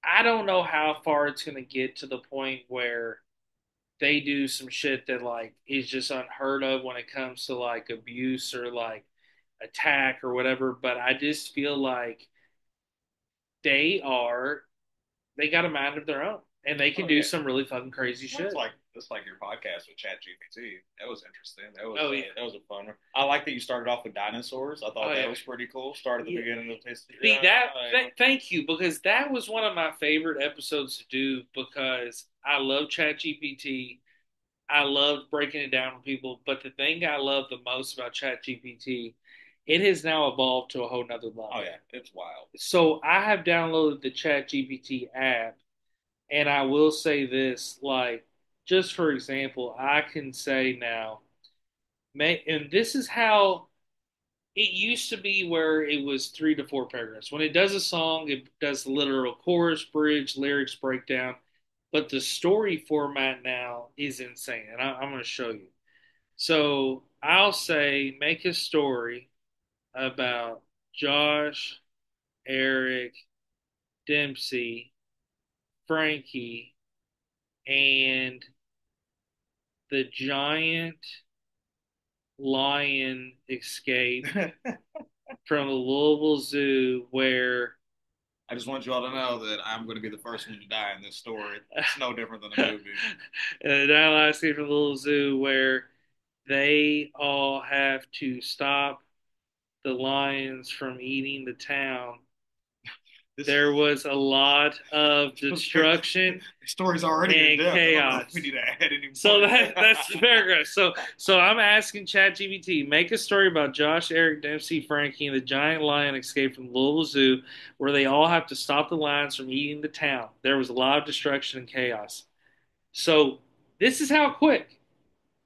Speaker 1: I don't know how far it's gonna get to the point where they do some shit that like is just unheard of when it comes to like abuse or like attack or whatever. But I just feel like they are they got a mind of their own and they can
Speaker 2: Oh
Speaker 1: do
Speaker 2: yeah.
Speaker 1: some really fucking crazy
Speaker 2: Well,
Speaker 1: shit.
Speaker 2: it's like your podcast with Chat GPT. That was interesting.
Speaker 1: Oh yeah.
Speaker 2: That was a fun one. I like that you started off with dinosaurs. I
Speaker 1: Oh
Speaker 2: thought that
Speaker 1: yeah.
Speaker 2: was pretty cool. Start at the
Speaker 1: Yeah.
Speaker 2: beginning of history.
Speaker 1: See thank you because that was one of my favorite episodes to do because I love Chat GPT. I love breaking it down for people, but the thing I love the most about Chat GPT, it has now evolved to a whole nother
Speaker 2: Oh
Speaker 1: level.
Speaker 2: yeah, it's wild.
Speaker 1: So I have downloaded the Chat GPT app. And I will say this, like, just for example, I can say now, and this is how it used to be where it was 3 to 4 paragraphs. When it does a song, it does the literal chorus, bridge, lyrics, breakdown. But the story format now is insane. And I'm going to show you. So I'll say, make a story about Josh, Eric, Dempsey, Frankie, and the giant lion escape from the Louisville Zoo where
Speaker 2: I just want you all to know that I'm going to be the first one to die in this story. It's no different than a movie.
Speaker 1: the giant lion escape from the Louisville Zoo where they all have to stop the lions from eating the town.
Speaker 2: This
Speaker 1: There was a lot of destruction
Speaker 2: the story's already in
Speaker 1: and
Speaker 2: depth. I don't know if we
Speaker 1: chaos.
Speaker 2: need to add any
Speaker 1: So
Speaker 2: more.
Speaker 1: that's the paragraph. So I'm asking ChatGPT, make a story about Josh, Eric, Dempsey, Frankie, and the giant lion escape from the Louisville Zoo, where they all have to stop the lions from eating the town. There was a lot of destruction and chaos. So this is how quick,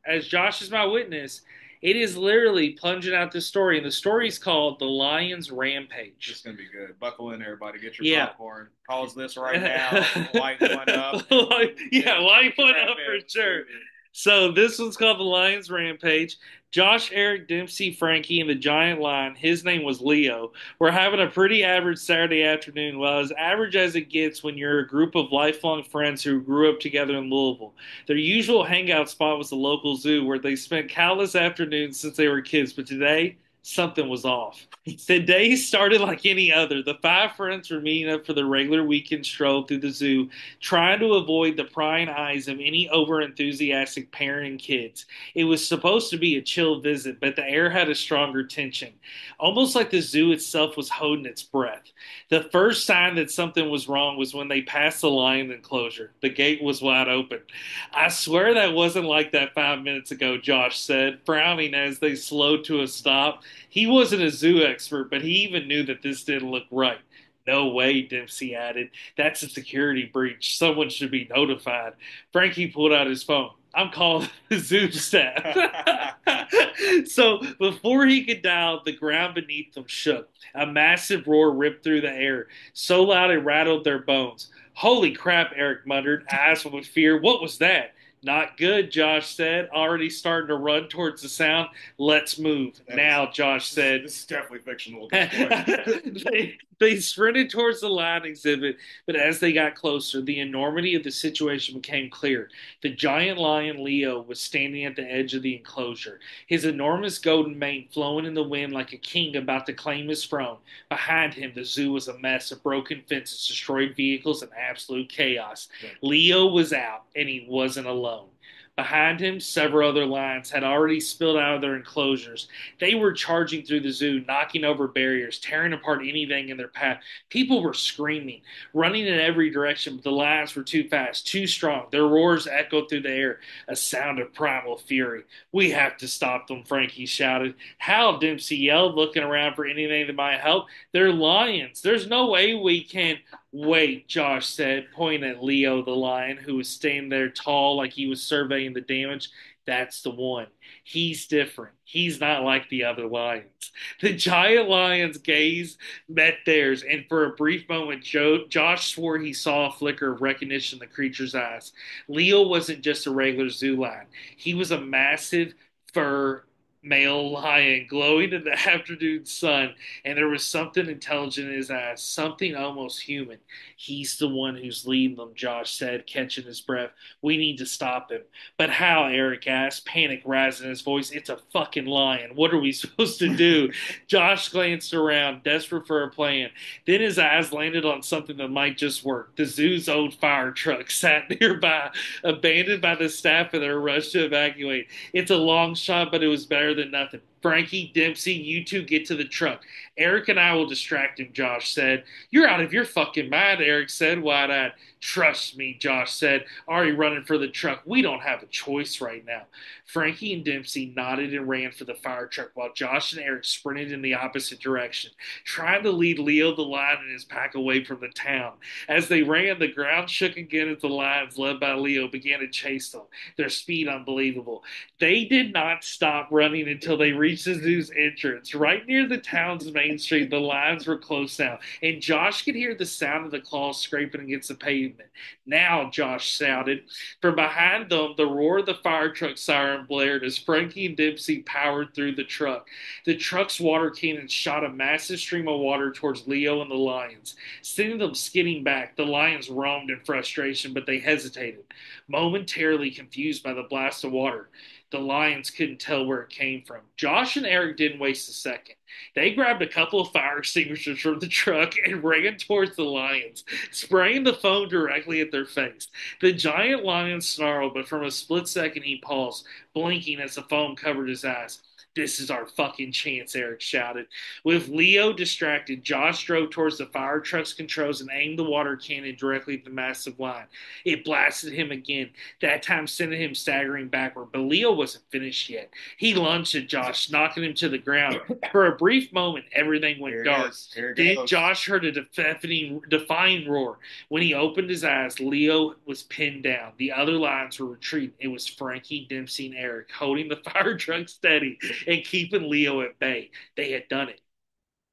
Speaker 1: as Josh is my witness, it is literally plunging out this story, and the story is called "The Lion's
Speaker 2: It's
Speaker 1: Rampage."
Speaker 2: gonna be good. Buckle in, everybody. Get your
Speaker 1: Yeah.
Speaker 2: popcorn. Pause this right now. Light one up.
Speaker 1: Yeah, line one
Speaker 2: Strap
Speaker 1: up for
Speaker 2: in. Let's
Speaker 1: sure.
Speaker 2: do this.
Speaker 1: So this one's called The Lion's Rampage. Josh, Eric, Dempsey, Frankie, and the giant lion, his name was Leo, were having a pretty average Saturday afternoon, well, as average as it gets when you're a group of lifelong friends who grew up together in Louisville. Their usual hangout spot was the local zoo where they spent countless afternoons since they were kids, but today something was off. The day started like any other. The five friends were meeting up for the regular weekend stroll through the zoo, trying to avoid the prying eyes of any over-enthusiastic parent and kids. It was supposed to be a chill visit, but the air had a stronger tension, almost like the zoo itself was holding its breath. The first sign that something was wrong was when they passed the lion enclosure. The gate was wide open. I swear that wasn't like that 5 minutes ago, Josh said, frowning as they slowed to a stop. He wasn't a zoo expert, but he even knew that this didn't look right. No way, Dempsey added. That's a security breach. Someone should be notified. Frankie pulled out his phone. I'm calling the zoo staff. So before he could dial, the ground beneath them shook. A massive roar ripped through the air, so loud it rattled their bones. Holy crap, Eric muttered, eyes with fear. What was that? Not good, Josh said, already starting to run towards the sound. Let's move. Now, Josh said.
Speaker 2: This is definitely fictional at this point.
Speaker 1: They sprinted towards the lion exhibit, but as they got closer, the enormity of the situation became clear. The giant lion Leo was standing at the edge of the enclosure, his enormous golden mane flowing in the wind like a king about to claim his throne. Behind him, the zoo was a mess of broken fences, destroyed vehicles, and absolute chaos. Leo was out, and he wasn't alone. Behind him, several other lions had already spilled out of their enclosures. They were charging through the zoo, knocking over barriers, tearing apart anything in their path. People were screaming, running in every direction, but the lions were too fast, too strong. Their roars echoed through the air, a sound of primal fury. "We have to stop them," Frankie shouted. "How?" Dempsey yelled, looking around for anything that might help. "They're lions. There's no way we can." "Wait," Josh said, pointing at Leo the lion, who was standing there tall like he was surveying the damage. "That's the one. He's different. He's not like the other lions." The giant lion's gaze met theirs, and for a brief moment, Josh swore he saw a flicker of recognition in the creature's eyes. Leo wasn't just a regular zoo lion. He was a massive fur male lion glowing in the afternoon sun, and there was something intelligent in his eyes, something almost human. "He's the one who's leading them," Josh said, catching his breath. "We need to stop him." "But how?" Eric asked, panic rising in his voice. "It's a fucking lion. What are we supposed to do?" Josh glanced around, desperate for a plan. Then his eyes landed on something that might just work. The zoo's old fire truck sat nearby, abandoned by the staff in their rush to evacuate. "It's a long shot, but it was better than nothing. Frankie, Dempsey, you two get to the truck. Eric and I will distract him," Josh said. "You're out of your fucking mind," Eric said, wide eyed. "Trust me," Josh said, already running for the truck. "We don't have a choice right now." Frankie and Dempsey nodded and ran for the fire truck while Josh and Eric sprinted in the opposite direction, trying to lead Leo the lion and his pack away from the town. As they ran, the ground shook again as the lions, led by Leo, began to chase them, their speed unbelievable. They did not stop running until they reached the zoo's entrance. Right near the town's main street, the lions were close now, and Josh could hear the sound of the claws scraping against the pavement. "Now," Josh shouted. From behind them, the roar of the fire truck siren blared as Frankie and Dempsey powered through the truck. The truck's water cannon shot a massive stream of water towards Leo and the lions, sending them skidding back. The lions roamed in frustration, but they hesitated, momentarily confused by the blast of water. The lions couldn't tell where it came from. Josh and Eric didn't waste a second. They grabbed a couple of fire extinguishers from the truck and ran towards the lions, spraying the foam directly at their face. The giant lion snarled, but from a split second he paused, blinking as the foam covered his eyes. "This is our fucking chance," Eric shouted. With Leo distracted, Josh drove towards the fire truck's controls and aimed the water cannon directly at the massive lion. It blasted him again, that time sending him staggering backward. But Leo wasn't finished yet. He lunged at Josh, knocking him to the ground. For a brief moment, everything went
Speaker 2: Here it
Speaker 1: dark.
Speaker 2: is. Here it
Speaker 1: Then
Speaker 2: goes.
Speaker 1: Josh heard a defying roar. When he opened his eyes, Leo was pinned down. The other lions were retreating. It was Frankie, Dempsey, and Eric holding the fire truck steady and keeping Leo at bay. They had done it.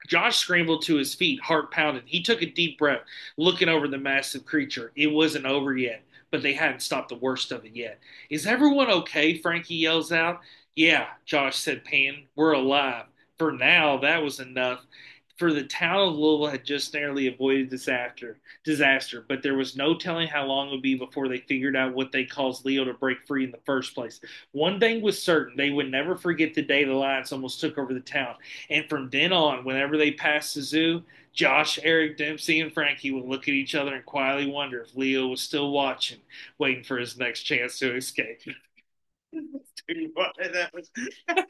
Speaker 1: Josh scrambled to his feet, heart pounding. He took a deep breath, looking over the massive creature. It wasn't over yet, but they hadn't stopped the worst of it yet. "Is everyone okay?" Frankie yells out. "Yeah," Josh said, panting. "We're alive. For now." That was enough. For the town of Louisville had just narrowly avoided disaster, but there was no telling how long it would be before they figured out what they caused Leo to break free in the first place. One thing was certain: they would never forget the day the Lions almost took over the town. And from then on, whenever they passed the zoo, Josh, Eric, Dempsey, and Frankie would look at each other and quietly wonder if Leo was still watching, waiting for his next chance to escape.
Speaker 2: Dude, that was
Speaker 1: That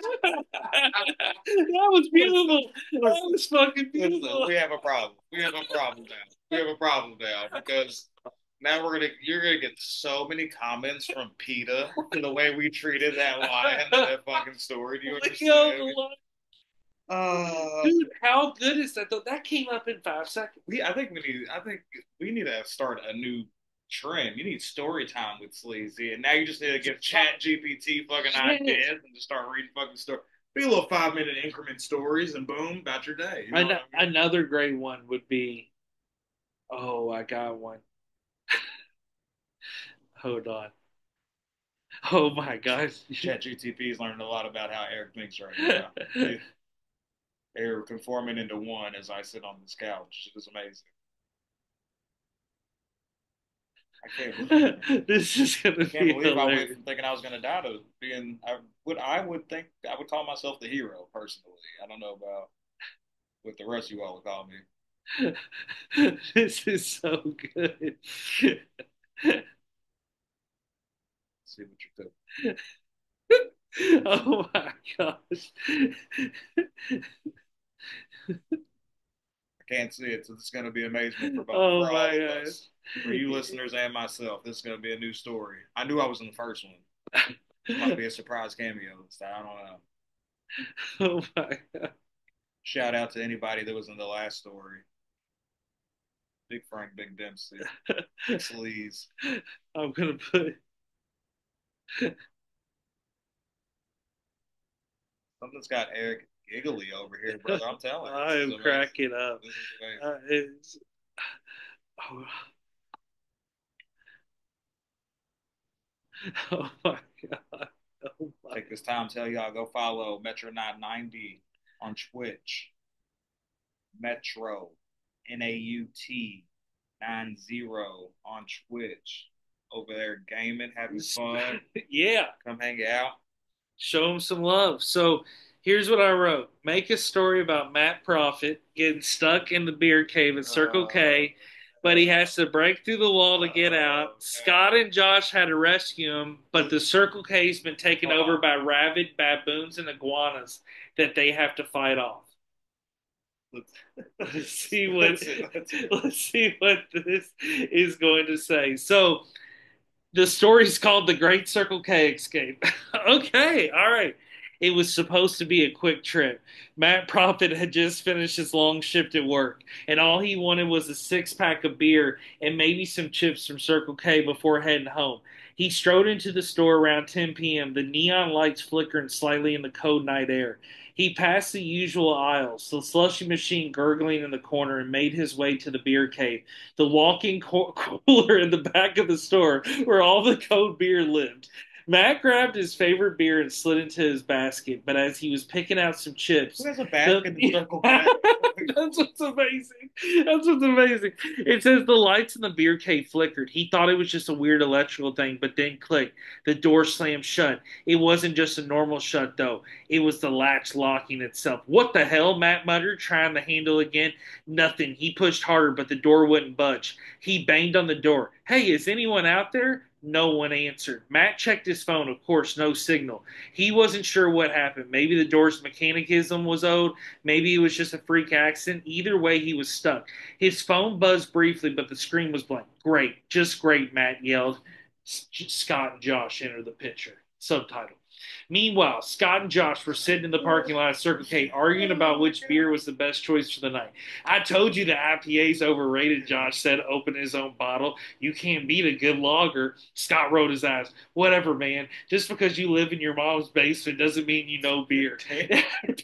Speaker 1: was beautiful. That was fucking
Speaker 2: listen,
Speaker 1: beautiful.
Speaker 2: we have a problem. We have a problem now. We have a problem now because now you're gonna get so many comments from PETA for the way we treated that lion in that fucking story. Do you understand?
Speaker 1: Leo,
Speaker 2: Uh,
Speaker 1: dude, how good is that? Though that came up in 5 seconds.
Speaker 2: I think we need to start a new trend. You need story time with Sleazy, and now you just need to give Chat GPT fucking
Speaker 1: Yes.
Speaker 2: ideas and just start reading fucking story. Be a little 5 minute increment stories, and boom, about your day. You know what I mean?
Speaker 1: Another great one would be. Oh, I got one. Hold on. Oh my gosh.
Speaker 2: Chat GTP is learning a lot about how Eric thinks right now. They're conforming into one as I sit on this couch. It is amazing. I
Speaker 1: This is gonna
Speaker 2: can't
Speaker 1: be
Speaker 2: believe I went
Speaker 1: hilarious.
Speaker 2: from thinking I was going to die to being. I would think I would call myself the hero personally. I don't know about what the rest of you all would call me.
Speaker 1: This is so good.
Speaker 2: See what you're doing.
Speaker 1: Oh my gosh.
Speaker 2: I can't see it, so this is going to be amazement for both
Speaker 1: Oh
Speaker 2: for
Speaker 1: my
Speaker 2: all of
Speaker 1: gosh.
Speaker 2: us, for you listeners and myself. This is going to be a new story. I knew I was in the first one. This might be a surprise cameo. So I don't know.
Speaker 1: Oh my god.
Speaker 2: Shout out to anybody that was in the last story. Big Frank, Big Dempsey, Big Sleaze.
Speaker 1: I'm gonna put
Speaker 2: Something's got Eric giggly over here, brother. I'm telling you,
Speaker 1: I
Speaker 2: this is
Speaker 1: am
Speaker 2: amazing.
Speaker 1: cracking up.
Speaker 2: This is amazing.
Speaker 1: It's oh, oh my god. Oh my.
Speaker 2: Take this time to tell y'all go follow Metro 990 on Twitch. Metro NAUT 90 on Twitch. Over there gaming, having fun.
Speaker 1: Yeah.
Speaker 2: Come hang out.
Speaker 1: Show him some love. So here's what I wrote. Make a story about Matt Profit getting stuck in the beer cave at Circle K, but he has to break through the wall to get out. Scott and Josh had to rescue him, but the Circle K's been taken over by rabid baboons and iguanas that they have to fight off.
Speaker 2: Let's,
Speaker 1: Let's see what
Speaker 2: let's
Speaker 1: let's see what this is going to say. So the story's called The Great Circle K Escape. Okay, all right. It was supposed to be a quick trip. Matt Prophet had just finished his long shift at work, and all he wanted was a six-pack of beer and maybe some chips from Circle K before heading home. He strode into the store around 10 p.m., the neon lights flickering slightly in the cold night air. He passed the usual aisles, the slushy machine gurgling in the corner, and made his way to the beer cave, the walk-in cooler in the back of the store where all the cold beer lived. Matt grabbed his favorite beer and slid into his basket, but as he was picking out some chips,
Speaker 2: Who has a
Speaker 1: the
Speaker 2: basket in Circle K?
Speaker 1: that's what's amazing. That's what's amazing. It says the lights in the beer cave flickered. He thought it was just a weird electrical thing, but then clicked. The door slammed shut. It wasn't just a normal shut, though. It was the latch locking itself. What the hell? Matt muttered, trying the handle again. Nothing. He pushed harder, but the door wouldn't budge. He banged on the door. Hey, is anyone out there? No one answered. Matt checked his phone. Of course, no signal. He wasn't sure what happened. Maybe the door's mechanicism was owed. Maybe it was just a freak accident. Either way, he was stuck. His phone buzzed briefly, but the screen was blank. Great. Just great, Matt yelled. Scott and Josh entered the picture. Subtitle. Meanwhile, Scott and Josh were sitting in the parking lot at Circle K arguing about which beer was the best choice for the night. I told you the IPA's overrated, Josh said, opening his own bottle. You can't beat a good lager. Scott rolled his eyes. Whatever, man. Just because you live in your mom's basement doesn't mean you know beer.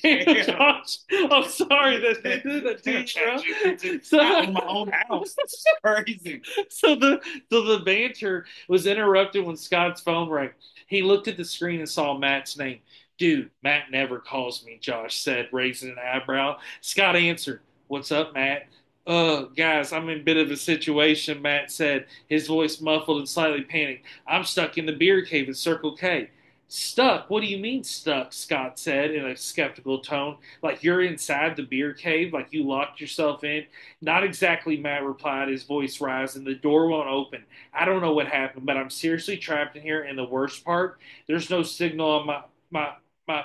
Speaker 1: Damn, Josh. I'm sorry that they did that to you, bro. So,
Speaker 2: in my own house. This is crazy.
Speaker 1: so the banter was interrupted when Scott's phone rang. He looked at the screen and saw Matt's name. Dude, Matt never calls me, Josh said, raising an eyebrow. Scott answered, What's up, Matt? Guys, I'm in a bit of a situation, Matt said, his voice muffled and slightly panicked. I'm stuck in the beer cave at Circle K. Stuck? What do you mean stuck? Scott said in a skeptical tone. Like you're inside the beer cave? Like you locked yourself in? Not exactly, Matt replied, his voice rising. The door won't open. I don't know what happened, but I'm seriously trapped in here. And the worst part, there's no signal on my phone.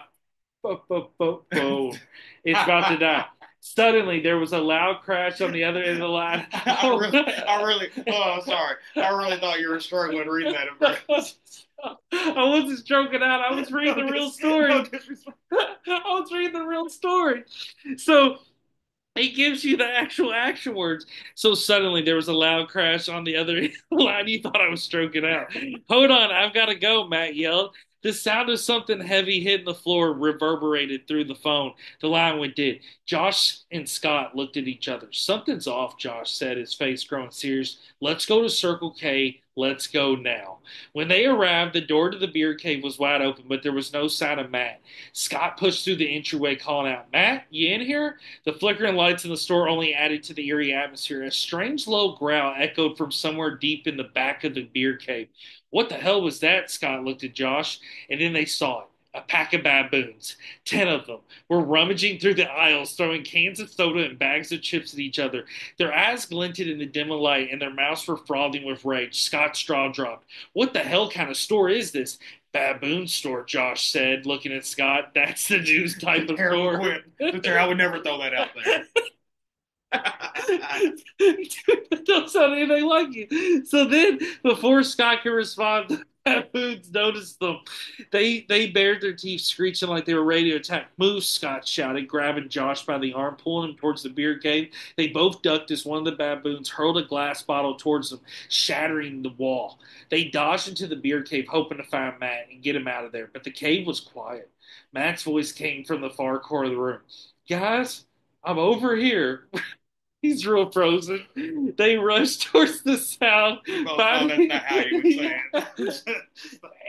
Speaker 1: It's about to die. Suddenly, there was a loud crash on the other end of the line.
Speaker 2: Oh, sorry. I really thought you were struggling reading that at first.
Speaker 1: I wasn't stroking out. I was reading the real story.
Speaker 2: No
Speaker 1: I was reading the real story. So it gives you the actual action words. So suddenly there was a loud crash on the other line. You thought I was stroking out. Hold on, I've got to go, Matt yelled. The sound of something heavy hitting the floor reverberated through the phone. The line went dead. Josh and Scott looked at each other. Something's off, Josh said, his face growing serious. Let's go to Circle K. Let's go now. When they arrived, the door to the beer cave was wide open, but there was no sign of Matt. Scott pushed through the entryway, calling out, Matt, you in here? The flickering lights in the store only added to the eerie atmosphere. A strange low growl echoed from somewhere deep in the back of the beer cave. What the hell was that? Scott looked at Josh, and then they saw it. A pack of baboons, 10 of them, were rummaging through the aisles, throwing cans of soda and bags of chips at each other. Their eyes glinted in the dim light, and their mouths were frothing with rage. Scott's jaw dropped. What the hell kind of store is this? Baboon store, Josh said, looking at Scott. That's the news type of
Speaker 2: Terrible
Speaker 1: store.
Speaker 2: quip. I would never throw that out there.
Speaker 1: That don't sound anything like you. So then, before Scott could respond, the baboons noticed them. They bared their teeth, screeching like they were ready to attack. Move, Scott shouted, grabbing Josh by the arm, pulling him towards the beer cave. They both ducked as one of the baboons hurled a glass bottle towards them, shattering the wall. They dodged into the beer cave, hoping to find Matt and get him out of there. But the cave was quiet. Matt's voice came from the far corner of the room. Guys, I'm over here. He's real frozen. They rush towards the sound.
Speaker 2: We both know that's not how you would say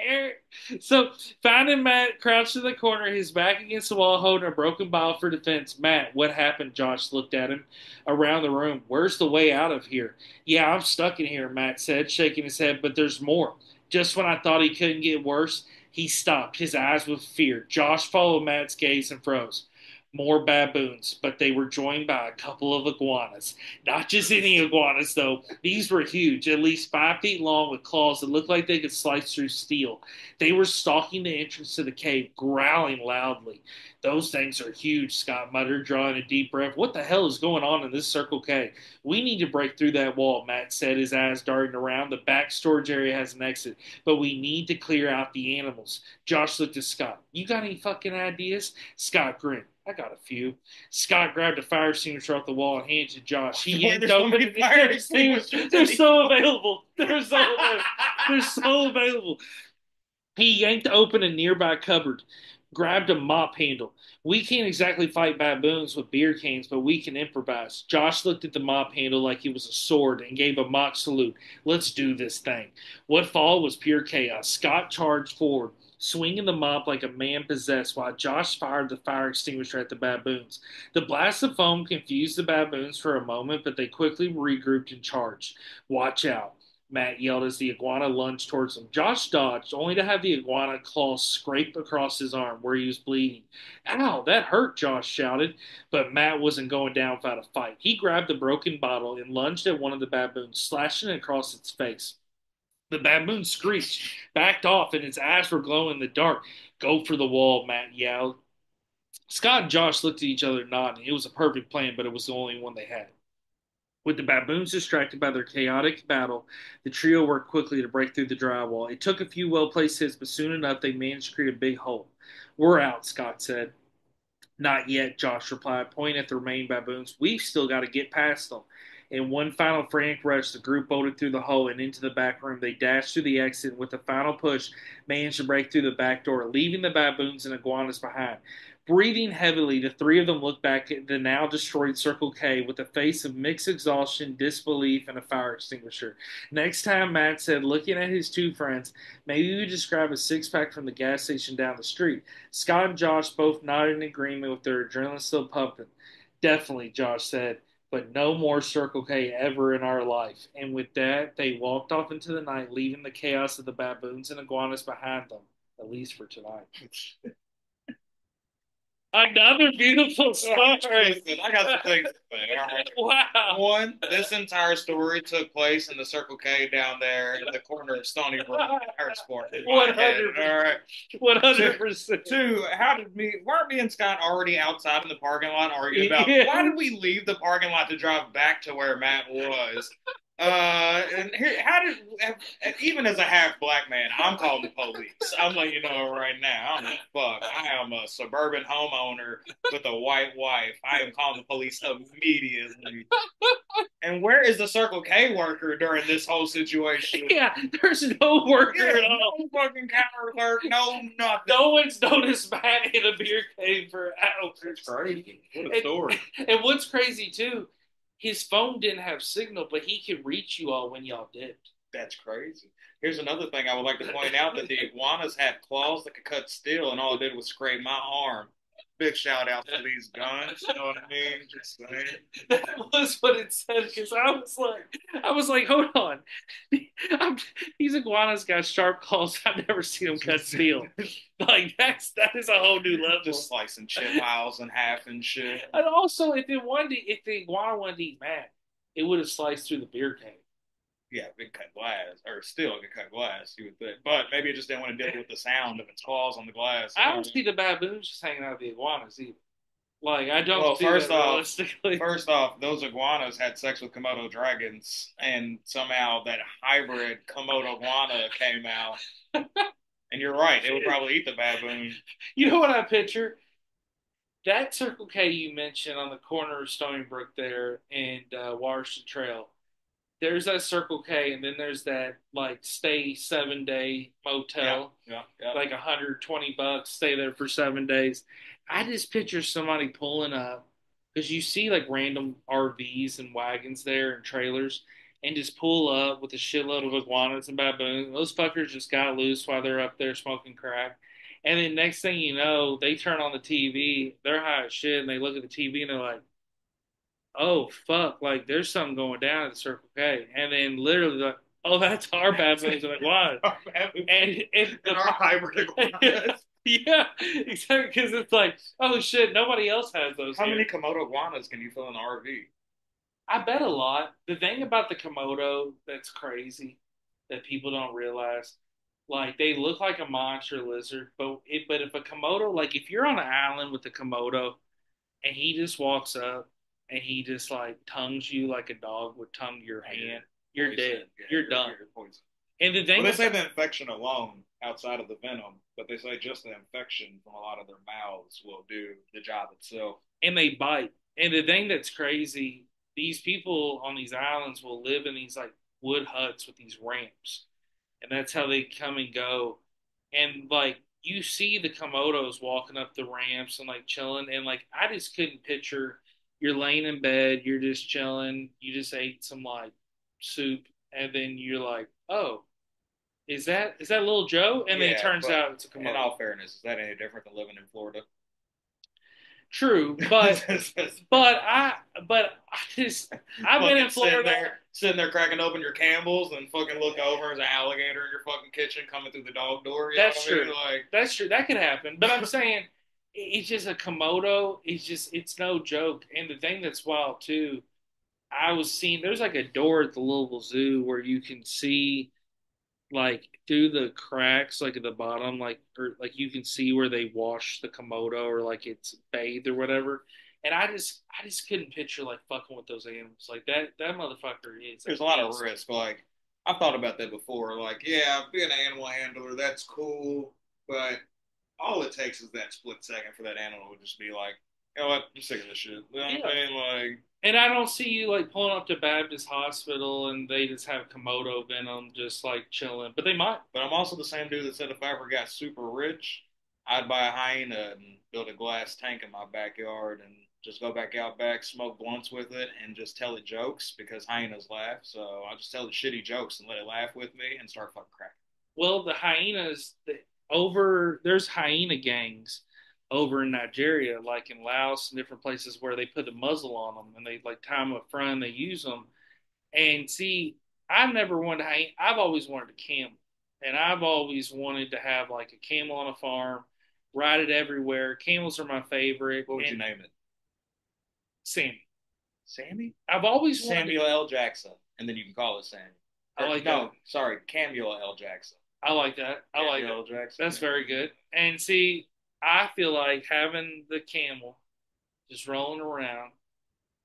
Speaker 2: it.
Speaker 1: So, finding Matt crouched in the corner, his back against the wall, holding a broken bottle for defense. Matt, what happened? Josh looked at him around the room. Where's the way out of here? Yeah, I'm stuck in here, Matt said, shaking his head, but there's more. Just when I thought he couldn't get worse, he stopped, his eyes with fear. Josh followed Matt's gaze and froze. More baboons, but they were joined by a couple of iguanas. Not just any iguanas, though. These were huge, at least 5 feet long, with claws that looked like they could slice through steel. They were stalking the entrance to the cave, growling loudly. Those things are huge, Scott muttered, drawing a deep breath. What the hell is going on in this Circle K? We need to break through that wall, Matt said, his eyes darting around. The back storage area has an exit, but we need to clear out the animals. Josh looked at Scott. You got any fucking ideas? Scott grinned. I got a few. Scott grabbed a fire extinguisher off the wall and handed it to Josh. He yanked open the fire extinguisher. They're so available. They're so available. They're so available. He yanked open a nearby cupboard, grabbed a mop handle. We can't exactly fight baboons with beer cans, but we can improvise. Josh looked at the mop handle like it was a sword and gave a mock salute. Let's do this thing. What followed was pure chaos. Scott charged forward, swinging the mop like a man possessed, while Josh fired the fire extinguisher at the baboons. The blast of foam confused the baboons for a moment, but they quickly regrouped and charged. Watch out. Matt yelled as the iguana lunged towards him. Josh dodged, only to have the iguana claw scrape across his arm where he was bleeding. Ow, that hurt, Josh shouted. But Matt wasn't going down without a fight. He grabbed the broken bottle and lunged at one of the baboons, slashing it across its face. The baboon screeched, backed off, and its eyes were glowing in the dark. Go for the wall, Matt yelled. Scott and Josh looked at each other, nodding. It was a perfect plan, but it was the only one they had. With the baboons distracted by their chaotic battle, the trio worked quickly to break through the drywall. It took a few well placed hits, but soon enough they managed to create a big hole. We're out, Scott said. Not yet, Josh replied, pointing at the remaining baboons. We've still got to get past them. In one final frantic rush, the group bolted through the hole and into the back room. They dashed through the exit and, with a final push, managed to break through the back door, leaving the baboons and iguanas behind. Breathing heavily, the three of them looked back at the now destroyed Circle K with a face of mixed exhaustion, disbelief, and a fire extinguisher. Next time, Matt said, looking at his two friends, maybe we just grab a six-pack from the gas station down the street. Scott and Josh both nodded in agreement with their adrenaline still pumping. Definitely, Josh said, but no more Circle K ever in our life. And with that, they walked off into the night, leaving the chaos of the baboons and iguanas behind them, at least for tonight. Another beautiful story.
Speaker 2: I got some things to say. All right.
Speaker 1: Wow.
Speaker 2: One, this entire story took place in the Circle K down there in the corner of Stony Brook. Sport.
Speaker 1: 100%.
Speaker 2: All right.
Speaker 1: 100%.
Speaker 2: Two, weren't me and Scott already outside in the parking lot arguing about why did we leave the parking lot to drive back to where Matt was? And here, even as a half black man, I'm calling the police. I'm letting you know right now. I am a suburban homeowner with a white wife. I am calling the police immediately. And where is the Circle K worker during this whole situation?
Speaker 1: Yeah, there's no worker at all.
Speaker 2: No fucking counter clerk, no nothing.
Speaker 1: No one's noticed Matt in a beer cave for hours.
Speaker 2: That's crazy. What a story.
Speaker 1: And what's crazy too, his phone didn't have signal, but he could reach you all when y'all dipped.
Speaker 2: That's crazy. Here's another thing I would like to point out, that the iguanas had claws that could cut steel, and all it did was scrape my arm. big shout out to these guns. You know what I mean? Just saying.
Speaker 1: That was what it said because I was like, hold on, I'm, these iguanas got sharp claws. I've never seen them cut steel. Like that is a whole new level.
Speaker 2: Just slicing chip piles in half and shit.
Speaker 1: And also, if the iguana wanted to eat Matt, it would have sliced through the beer can.
Speaker 2: Yeah, big cut glass, or still could cut glass, you would think. But maybe it just didn't want to deal with the sound of its claws on the glass.
Speaker 1: I don't see the baboons just hanging out with the iguanas either. Like I don't
Speaker 2: Well,
Speaker 1: see that realistically.
Speaker 2: first off, those iguanas had sex with Komodo dragons, and somehow that hybrid Komodo iguana came out. And you're right, they would probably eat the baboon.
Speaker 1: You know what I picture? That Circle K you mentioned on the corner of Stony Brook there and Waterston Trail. There's that Circle K, and then there's that like stay 7 day
Speaker 2: Yeah,
Speaker 1: motel,
Speaker 2: yeah, yeah.
Speaker 1: like $120, stay there for 7 days. I just picture somebody pulling up because you see like random RVs and wagons there and trailers, and just pull up with a shitload of iguanas and baboons. Those fuckers just got loose while they're up there smoking crack. And then next thing you know, they turn on the TV, they're high as shit, and they look at the TV and they're like, oh fuck, like there's something going down at the Circle K, and then literally like, oh that's our baboons, like what? And
Speaker 2: And our hybrid iguanas.
Speaker 1: yeah, exactly, because it's like, oh shit, nobody else has those
Speaker 2: How
Speaker 1: here.
Speaker 2: many Komodo iguanas can you fill in an RV?
Speaker 1: I bet a lot. The thing about the Komodo that's crazy that people don't realize, like they look like a monster lizard, but if a Komodo, like if you're on an island with a Komodo and he just walks up and he just like tongues you like a dog would tongue your hand, you're
Speaker 2: Poison.
Speaker 1: dead.
Speaker 2: Yeah,
Speaker 1: You're done.
Speaker 2: you're poison.
Speaker 1: And the
Speaker 2: Well,
Speaker 1: thing
Speaker 2: they say
Speaker 1: about,
Speaker 2: the infection alone, outside of the venom, but they say just the infection from a lot of their mouths will do the job itself.
Speaker 1: and they bite. And the thing that's crazy, these people on these islands will live in these like wood huts with these ramps, and that's how they come and go. And like you see the Komodos walking up the ramps and like chilling, and like I just couldn't picture you're laying in bed, you're just chilling, you just ate some like soup, and then you're like, oh, is that little Joe? And then it
Speaker 2: Yeah,
Speaker 1: turns
Speaker 2: but
Speaker 1: out it's a
Speaker 2: in
Speaker 1: Komodo.
Speaker 2: all fairness, is that any different than living in Florida?
Speaker 1: True, but but I just I've been in
Speaker 2: Fucking
Speaker 1: Florida.
Speaker 2: sitting there cracking open your Campbells and fucking look over as an alligator in your fucking kitchen coming through the dog door. You know
Speaker 1: That's
Speaker 2: what I
Speaker 1: true.
Speaker 2: mean? Like,
Speaker 1: That's true. That could happen. But I'm saying it's just a Komodo. It's no joke. And the thing that's wild too, I was seeing there's like a door at the Louisville Zoo where you can see like through the cracks like at the bottom, like or like you can see where they wash the Komodo or like it's bathed or whatever. And I just couldn't picture like fucking with those animals. Like that motherfucker is a
Speaker 2: there's a lot of
Speaker 1: beast.
Speaker 2: risk. Like, I've thought about that before. Like, yeah, being an animal handler, that's cool, but all it takes is that split second for that animal to just be like, you know what, I'm sick of this shit. You know what
Speaker 1: Yeah.
Speaker 2: I mean? Like,
Speaker 1: And I don't see you like pulling up to Baptist Hospital and they just have Komodo venom just like chilling. But they might.
Speaker 2: but I'm also the same dude that said if I ever got super rich, I'd buy a hyena and build a glass tank in my backyard and just go back out back, smoke blunts with it, and just tell it jokes because hyenas laugh. So I'll just tell it shitty jokes and let it laugh with me and start fucking cracking.
Speaker 1: Well, the hyenas over there's hyena gangs over in Nigeria, like in Laos and different places where they put a muzzle on them and they like tie them up front and they use them. And see, I've never wanted to hyena. I've always wanted a camel, and I've always wanted to have like a camel on a farm, ride it everywhere. Camels are my favorite.
Speaker 2: What would you
Speaker 1: And
Speaker 2: name it?
Speaker 1: Sammy,
Speaker 2: Sammy?
Speaker 1: I've always wanted.
Speaker 2: Samuel L. Jackson, and then you can call it Sammy.
Speaker 1: I
Speaker 2: Or,
Speaker 1: like that.
Speaker 2: no, sorry, Camuel L. Jackson.
Speaker 1: I like that. I like
Speaker 2: Samuel
Speaker 1: that.
Speaker 2: L. Jackson.
Speaker 1: That's very good. And see, I feel like having the camel just rolling around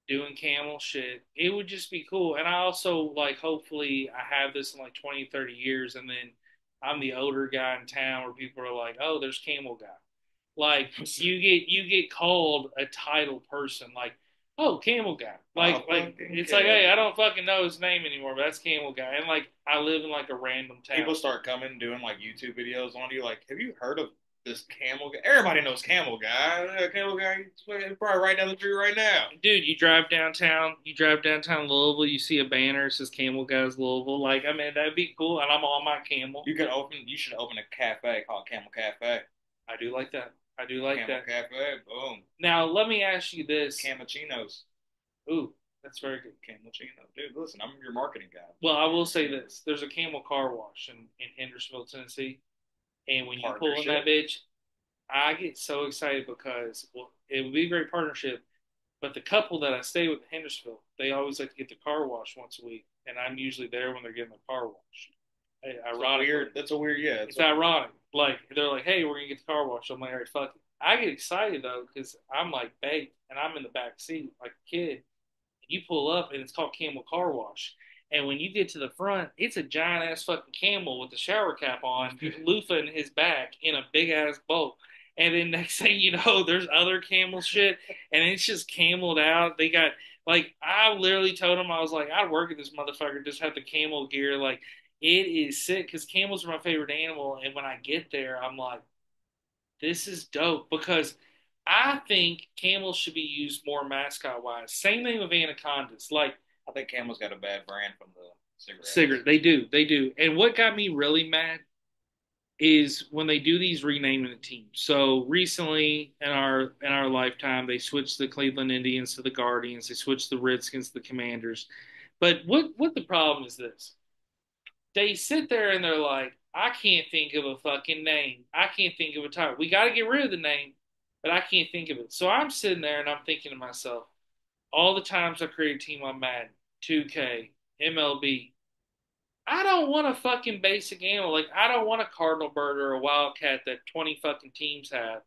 Speaker 1: doing camel shit, it would just be cool. And I also like, hopefully, I have this in like 20, 30 years, and then I'm the older guy in town where people are like, oh, there's camel guy. Like you get called a title person, like, oh, camel guy.
Speaker 2: Oh,
Speaker 1: Like
Speaker 2: fucking
Speaker 1: it's like, hey,
Speaker 2: okay.
Speaker 1: I don't fucking know his name anymore, but that's camel guy. And like I live in like a random town.
Speaker 2: People start coming doing like YouTube videos on you. Like, have you heard of this camel guy? Everybody knows camel guy. Camel guy, he's probably right down the street right now.
Speaker 1: Dude, you drive downtown Louisville, you see a banner that says Camel Guys Louisville. Like, I mean, that'd be cool. And I'm on my camel.
Speaker 2: You should open a cafe called Camel Cafe.
Speaker 1: I do like that. I do like
Speaker 2: Camel
Speaker 1: that.
Speaker 2: Cafe, boom.
Speaker 1: Now, let me ask you this.
Speaker 2: Cappuccinos,
Speaker 1: Ooh, that's very good.
Speaker 2: Cappuccino. Dude, listen, I'm your marketing guy.
Speaker 1: Well, I will say this. There's a Camel car wash in Hendersonville, Tennessee. And when you pull in that
Speaker 2: Partnership.
Speaker 1: bitch, I get so excited because, well, it would be a great partnership. But the couple that I stay with in Hendersonville, they always like to get the car wash once a week. And I'm usually there when they're getting the car washed.
Speaker 2: It's a weird.
Speaker 1: Ironically,
Speaker 2: That's a weird. Yeah,
Speaker 1: it's ironic. Like they're like, "Hey, we're gonna get the car wash." I'm like, "All right, fuck it." I get excited though because I'm like baked and I'm in the back seat like a kid. You pull up and it's called Camel Car Wash. And when you get to the front, it's a giant ass fucking camel with the shower cap on, loofah in his back in a big ass boat. And then next thing you know, there's other camel shit, and it's just cameled out. They got like I literally told him I was like, I'd work at this motherfucker, just have the camel gear. Like it is sick because camels are my favorite animal, and when I get there, I'm like, this is dope because I think camels should be used more mascot wise. Same thing with anacondas. Like
Speaker 2: I think Camel's got a bad brand from the cigarettes.
Speaker 1: cigarette, they do. And what got me really mad is when they do these renaming the teams. So recently in our lifetime, they switched the Cleveland Indians to the Guardians. They switched the Redskins to the Commanders. But what the problem is this? They sit there and they're like, I can't think of a fucking name. I can't think of a title. We got to get rid of the name, but I can't think of it. So I'm sitting there and I'm thinking to myself, all the times I create a team on Madden, 2K, MLB, I don't want a fucking basic animal. Like I don't want a cardinal bird or a wildcat that 20 fucking teams have.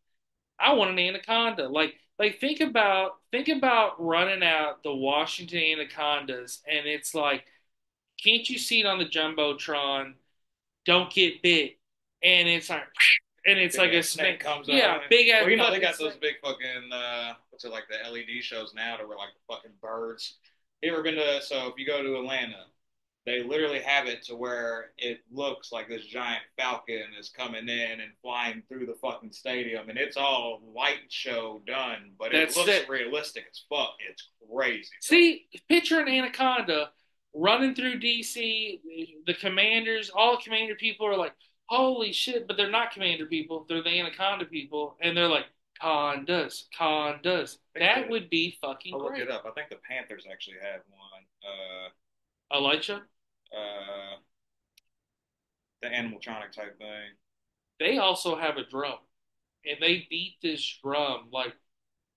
Speaker 1: I want an anaconda. Like think about running out the Washington anacondas and it's like, can't you see it on the jumbotron? Don't get bit, and it's like, and it's
Speaker 2: Big
Speaker 1: like a
Speaker 2: ass snake
Speaker 1: snake.
Speaker 2: comes
Speaker 1: Yeah,
Speaker 2: out.
Speaker 1: big ass
Speaker 2: Well, you know they
Speaker 1: fucking
Speaker 2: got those
Speaker 1: snake.
Speaker 2: big fucking what's it like the LED shows now that were like fucking birds. You ever been to? So if you go to Atlanta, they literally have it to where it looks like this giant falcon is coming in and flying through the fucking stadium, and it's all light show done, but it
Speaker 1: That's
Speaker 2: looks
Speaker 1: it.
Speaker 2: realistic as fuck. It's crazy, bro.
Speaker 1: See, picture an anaconda running through DC. The commanders, all the commander people are like, "Holy shit!" But they're not commander people. They're the anaconda people, and they're like, "Condas, condas."
Speaker 2: I think
Speaker 1: That
Speaker 2: the
Speaker 1: would be fucking
Speaker 2: I'll look it
Speaker 1: great.
Speaker 2: up. I think the Panthers actually have one.
Speaker 1: Elisha,
Speaker 2: Uh, the animatronic type thing.
Speaker 1: they also have a drum, and they beat this drum like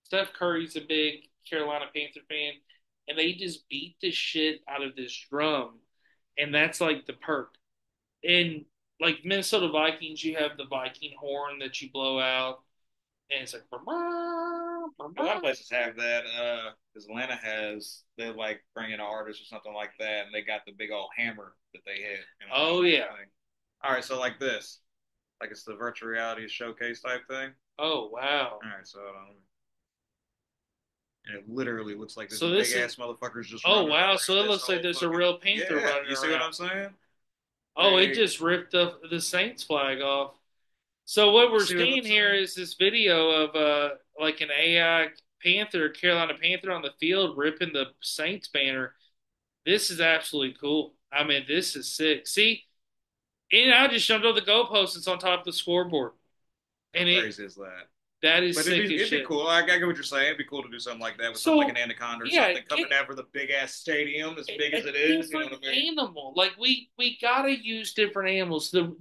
Speaker 1: Steph Curry's a big Carolina Panther fan, and they just beat the shit out of this drum, and that's like the perk. In like Minnesota Vikings, you have the Viking horn that you blow out, and it's like, "Bah, bah,
Speaker 2: A lot of
Speaker 1: bah."
Speaker 2: places have that. Because Atlanta has, they like bring in an artist or something like that, and they got the big old hammer that they hit. You know,
Speaker 1: Oh
Speaker 2: that
Speaker 1: yeah,
Speaker 2: thing. All right, so like this, like it's the virtual reality showcase type thing.
Speaker 1: oh wow.
Speaker 2: All right, so and it literally looks like this
Speaker 1: So
Speaker 2: big
Speaker 1: this is
Speaker 2: ass motherfucker's just
Speaker 1: oh
Speaker 2: running
Speaker 1: wow. So
Speaker 2: around
Speaker 1: it
Speaker 2: this
Speaker 1: looks like
Speaker 2: whole
Speaker 1: there's a
Speaker 2: fucking
Speaker 1: real panther
Speaker 2: yeah.
Speaker 1: running
Speaker 2: You see what
Speaker 1: around.
Speaker 2: I'm saying?
Speaker 1: Oh, it
Speaker 2: They,
Speaker 1: just ripped the Saints flag off. So what
Speaker 2: you
Speaker 1: we're
Speaker 2: see what I'm
Speaker 1: seeing here
Speaker 2: saying?
Speaker 1: is this video of like an AI Panther, Carolina Panther on the field ripping the Saints banner. This is absolutely cool. I mean, this is sick. See, and I just jumped over the goalpost. It's on top of the scoreboard,
Speaker 2: How
Speaker 1: and
Speaker 2: crazy is that?
Speaker 1: that is
Speaker 2: But
Speaker 1: sick as
Speaker 2: it'd be
Speaker 1: shit.
Speaker 2: cool. I get what you're saying. It'd be cool to do something like that with something like an
Speaker 1: So
Speaker 2: anaconda or
Speaker 1: yeah,
Speaker 2: something
Speaker 1: get
Speaker 2: coming down for the big ass stadium, as big as
Speaker 1: a
Speaker 2: it is. You know
Speaker 1: different
Speaker 2: what I mean?
Speaker 1: animal. Like we gotta use different animals. The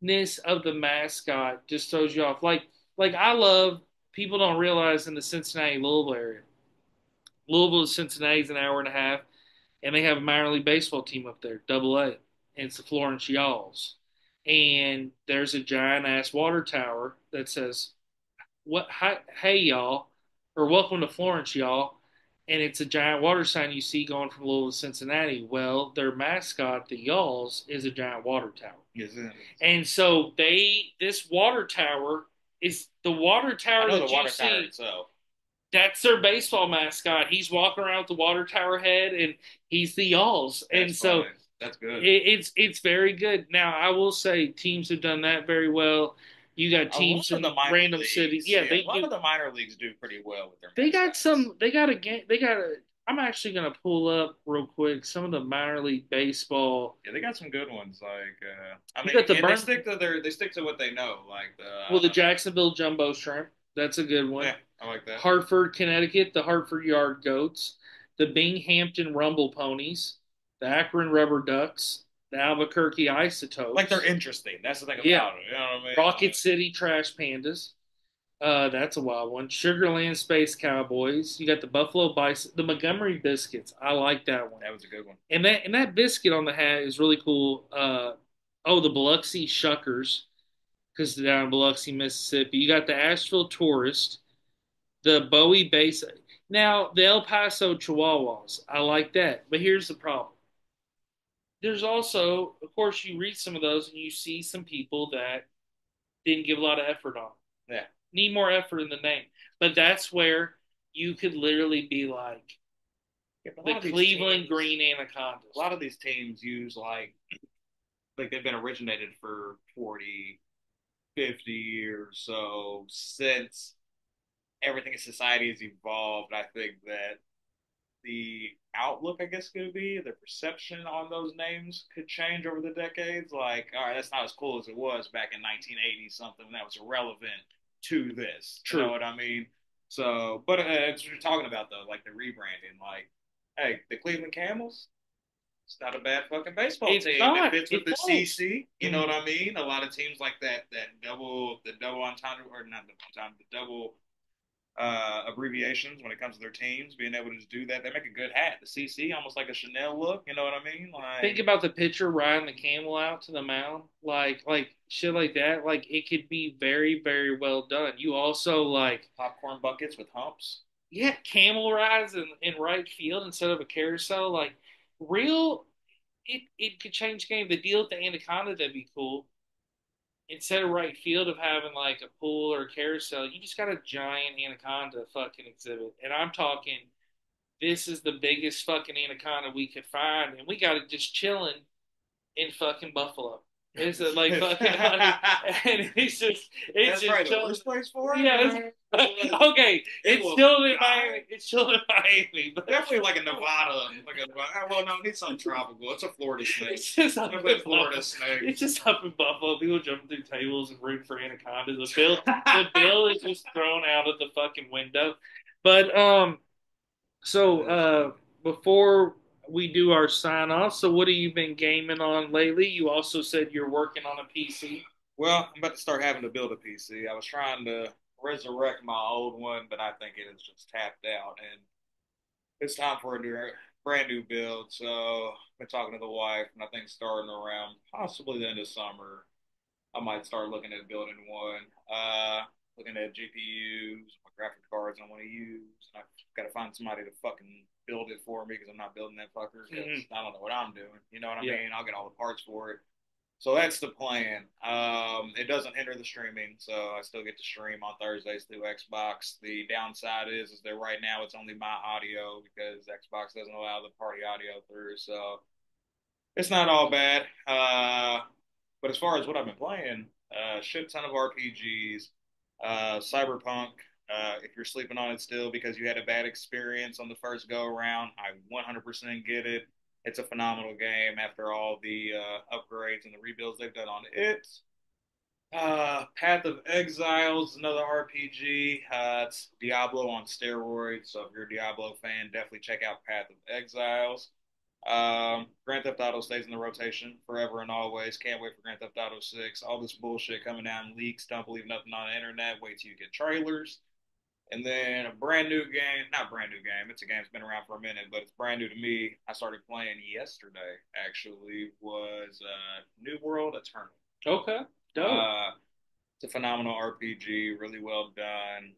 Speaker 1: repetitiveness of the mascot just throws you off. Like I love people don't realize in the Cincinnati Louisville area. Louisville to Cincinnati is an hour and a half, and they have a minor league baseball team up there, Double A, and it's the Florence Yalls. And there's a giant ass water tower that says what hi, hey y'all or welcome to Florence y'all, and it's a giant water sign you see going from Louisville to Cincinnati. Well, their mascot, the Yalls, is a giant water tower,
Speaker 2: Yes, it is.
Speaker 1: and so this water tower is the water
Speaker 2: I
Speaker 1: tower
Speaker 2: know the
Speaker 1: that you
Speaker 2: water tower
Speaker 1: see.
Speaker 2: itself.
Speaker 1: That's their baseball mascot. He's walking around with the water tower head, and he's the Yalls,
Speaker 2: That's
Speaker 1: and so
Speaker 2: funny. That's good.
Speaker 1: it's very good. Now I will say teams have done that very well. You got
Speaker 2: A lot
Speaker 1: teams
Speaker 2: of the
Speaker 1: in
Speaker 2: minor
Speaker 1: random cities.
Speaker 2: leagues,
Speaker 1: Yeah,
Speaker 2: yeah,
Speaker 1: they
Speaker 2: a lot
Speaker 1: do.
Speaker 2: of the minor leagues do pretty well with their
Speaker 1: They got
Speaker 2: mascots.
Speaker 1: some. They got a game. They got a I'm actually gonna pull up real quick some of the minor league baseball.
Speaker 2: Yeah, they got some good ones. Like, I
Speaker 1: You
Speaker 2: mean,
Speaker 1: got the
Speaker 2: and
Speaker 1: burn.
Speaker 2: they stick to what they know. Like
Speaker 1: Well, the Jacksonville Jumbo Shrimp. That's a good one.
Speaker 2: yeah, I like that.
Speaker 1: Hartford, Connecticut, the Hartford Yard Goats, the Binghamton Rumble Ponies, the Akron Rubber Ducks, the Albuquerque
Speaker 2: Like they're
Speaker 1: Isotopes.
Speaker 2: interesting. That's the thing
Speaker 1: Yeah.
Speaker 2: about it. You know what I mean?
Speaker 1: Rocket
Speaker 2: Like,
Speaker 1: City Trash Pandas. That's a wild one. Sugarland Space Cowboys. You got the Buffalo Bison, the Montgomery Biscuits. I like that one.
Speaker 2: that was a good one.
Speaker 1: And that biscuit on the hat is really cool. Oh, the Biloxi Shuckers, because down in Biloxi, Mississippi. You got the Asheville Tourist, the Bowie Base. Now the El Paso Chihuahuas. I like that, but here's the problem. There's also, of course, you read some of those and you see some people that didn't give a lot of effort on.
Speaker 2: Yeah.
Speaker 1: Need more effort in the name. But that's where you could literally be like
Speaker 2: Yeah, but a
Speaker 1: the
Speaker 2: lot of these
Speaker 1: Cleveland
Speaker 2: teams,
Speaker 1: Green
Speaker 2: a
Speaker 1: Anacondas.
Speaker 2: lot of these teams use like they've been originated for 40, 50 years. So since everything in society has evolved, I think that the outlook, I guess, could be the perception on those names could change over the decades. Like, all right, that's not as cool as it was back in 1980 something that was irrelevant to this. You know
Speaker 1: True.
Speaker 2: what I mean? So, but it's what you're talking about though, like the rebranding. Like, hey, the Cleveland Camels. It's not a bad fucking baseball
Speaker 1: It's
Speaker 2: team. It
Speaker 1: not.
Speaker 2: fits with
Speaker 1: It
Speaker 2: the
Speaker 1: won't.
Speaker 2: CC. You know
Speaker 1: Mm-hmm.
Speaker 2: what I mean? A lot of teams like that, the double entendre, or not double entendre, the double abbreviations when it comes to their teams, being able to just do that. They make a good hat. The CC, almost like a Chanel look. You know what I mean?
Speaker 1: Think
Speaker 2: Like
Speaker 1: about the pitcher riding the camel out to the mound, like shit like that. Like it could be very, very well done. You also like,
Speaker 2: popcorn buckets with humps.
Speaker 1: yeah, camel rides in right field instead of a carousel. Like real, it could change the game. The deal with the anaconda that'd be cool. Instead of right field of having like a pool or a carousel, you just got a giant anaconda fucking exhibit. And I'm talking, this is the biggest fucking anaconda we could find, and we got it just chilling in fucking Buffalo. It's like fucking like, and it's
Speaker 2: That's
Speaker 1: just
Speaker 2: probably the
Speaker 1: chilling.
Speaker 2: worst place for it.
Speaker 1: Yeah, okay.
Speaker 2: It
Speaker 1: It's
Speaker 2: will
Speaker 1: still in
Speaker 2: die.
Speaker 1: Miami. It's still in Miami, but
Speaker 2: Definitely like a Nevada. Well, no, it needs something tropical. It's a Florida snake.
Speaker 1: it's just up in
Speaker 2: Definitely a Florida
Speaker 1: Buffalo.
Speaker 2: snake.
Speaker 1: It's just up in Buffalo. People jumping through tables and rooting for anacondas. The bill is just thrown out of the fucking window. But
Speaker 2: That
Speaker 1: so
Speaker 2: is funny.
Speaker 1: before we do our sign off, so what have you been gaming on lately? You also said you're working on a PC.
Speaker 2: Well, I'm about to start having to build a PC. I was trying to resurrect my old one, but I think it is just tapped out, and it's time for a brand new build. So I've been talking to the wife, and I think starting around possibly the end of summer, I might start looking at building one. Looking at GPUs, what graphic cards I want to use. And I've got to find somebody to fucking build it for me because I'm not building that fucker because
Speaker 1: Mm-hmm.
Speaker 2: I don't know what I'm doing. You know what I
Speaker 1: Yeah.
Speaker 2: mean? I'll get all the parts for it. So that's the plan. It doesn't hinder the streaming, so I still get to stream on Thursdays through Xbox. The downside is that right now it's only my audio because Xbox doesn't allow the party audio through. So it's not all bad. But as far as what I've been playing, shit ton of RPGs, Cyberpunk. If you're sleeping on it still because you had a bad experience on the first go around, I 100% get it. It's a phenomenal game after all the upgrades and the rebuilds they've done on it. Path of Exiles, another RPG. It's Diablo on steroids. So if you're a Diablo fan, definitely check out Path of Exiles. Grand Theft Auto stays in the rotation forever and always. Can't wait for Grand Theft Auto 6. All this bullshit coming down leaks. Don't believe nothing on the internet. Wait till you get trailers. And then a brand new game, not brand new game, it's a game that's been around for a minute, but it's brand new to me. I started playing yesterday, actually, was New World Eternal.
Speaker 1: Okay. Dope.
Speaker 2: Uh, it's a phenomenal RPG, really well done.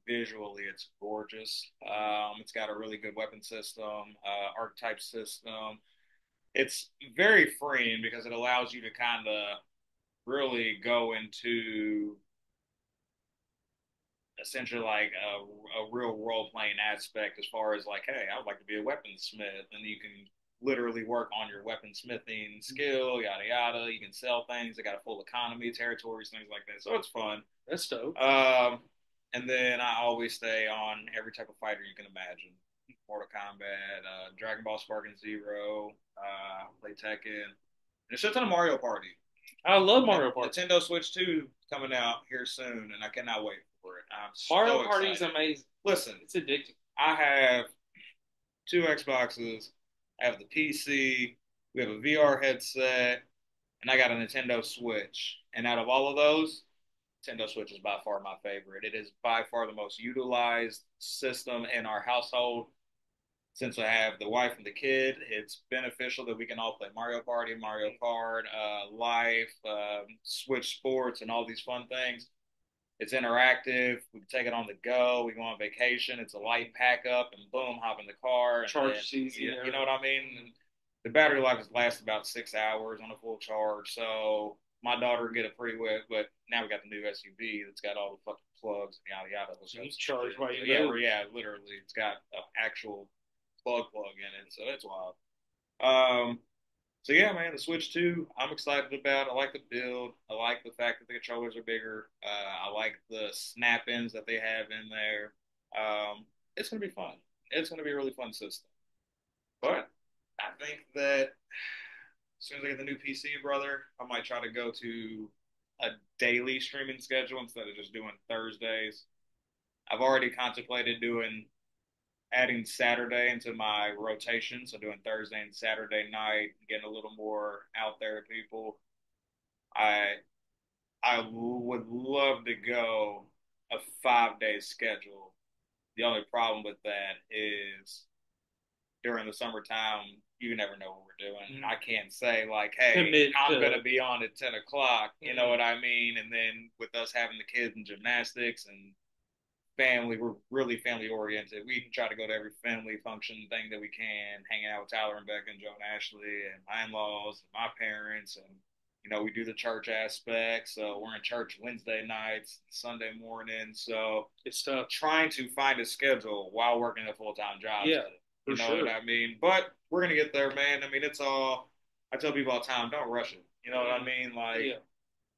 Speaker 2: Visually, it's gorgeous. It's got a really good weapon system, archetype system. It's very freeing because it allows you to kind of really go into essentially like a real role playing aspect as far as like, hey, I would like to be a weaponsmith, and you can literally work on your weaponsmithing skill, yada yada. You can sell things. They got a full economy, territories, things like that. So it's fun.
Speaker 1: That's dope.
Speaker 2: Um, and then I always stay on every type of fighter you can imagine. Mortal Kombat, Dragon Ball Sparking Zero, play Tekken, and a shit ton of Mario Party.
Speaker 1: I love Mario Party.
Speaker 2: Nintendo Switch 2 coming out here soon, and I cannot wait for it. I'm
Speaker 1: Mario
Speaker 2: so
Speaker 1: Party is
Speaker 2: excited.
Speaker 1: amazing.
Speaker 2: Listen,
Speaker 1: It's addicting.
Speaker 2: I have two Xboxes, I have the PC, we have a VR headset, and I got a Nintendo Switch. And out of all of those, Nintendo Switch is by far my favorite. It is by far the most utilized system in our household. Since I have the wife and the kid, it's beneficial that we can all play Mario Party, Mario Kart, Life, Switch Sports, and all these fun things. It's interactive. We can take it on the go. We go on vacation. It's a light pack up, and boom, hop in the car. And
Speaker 1: Charge
Speaker 2: then,
Speaker 1: is easy.
Speaker 2: you know what I mean? And the battery life lasts about 6 hours on a full charge. So my daughter get it pretty wet, but now we got the new SUV that's got all the fucking plugs and yada yada.
Speaker 1: So you charge while you
Speaker 2: yeah,
Speaker 1: move.
Speaker 2: yeah, literally, it's got an actual plug in it, so it's wild. Um, so yeah, man, the Switch 2, I'm excited about. I like the build. I like the fact that the controllers are bigger. I like the snap ins that they have in there. It's gonna be fun. It's gonna be a really fun system. But I think that as soon as I get the new PC, brother, I might try to go to a daily streaming schedule instead of just doing Thursdays. I've already contemplated doing adding Saturday into my rotation, so doing Thursday and Saturday night, getting a little more out there to people. I I would love to go a 5 day schedule. The only problem with that is during the summertime, you never know what we're doing.
Speaker 1: Mm-hmm.
Speaker 2: I can't say like, hey,
Speaker 1: Commit
Speaker 2: I'm
Speaker 1: to.
Speaker 2: gonna be on at 10 o'clock. You know
Speaker 1: Mm-hmm.
Speaker 2: what I mean? And then with us having the kids in gymnastics and family. We're really family oriented. We try to go to every family function thing that we can, hanging out with Tyler and Becca and Joe and Ashley and my in-laws and my parents. And, we do the church aspect. So we're in church Wednesday nights, Sunday morning. So
Speaker 1: it's tough.
Speaker 2: Trying to find a schedule while working a full-time job.
Speaker 1: Yeah,
Speaker 2: you know what I mean? But we're going to get there, man. I mean, it's all, I tell people all the time, don't rush it. You know what I mean? Like,
Speaker 1: yeah.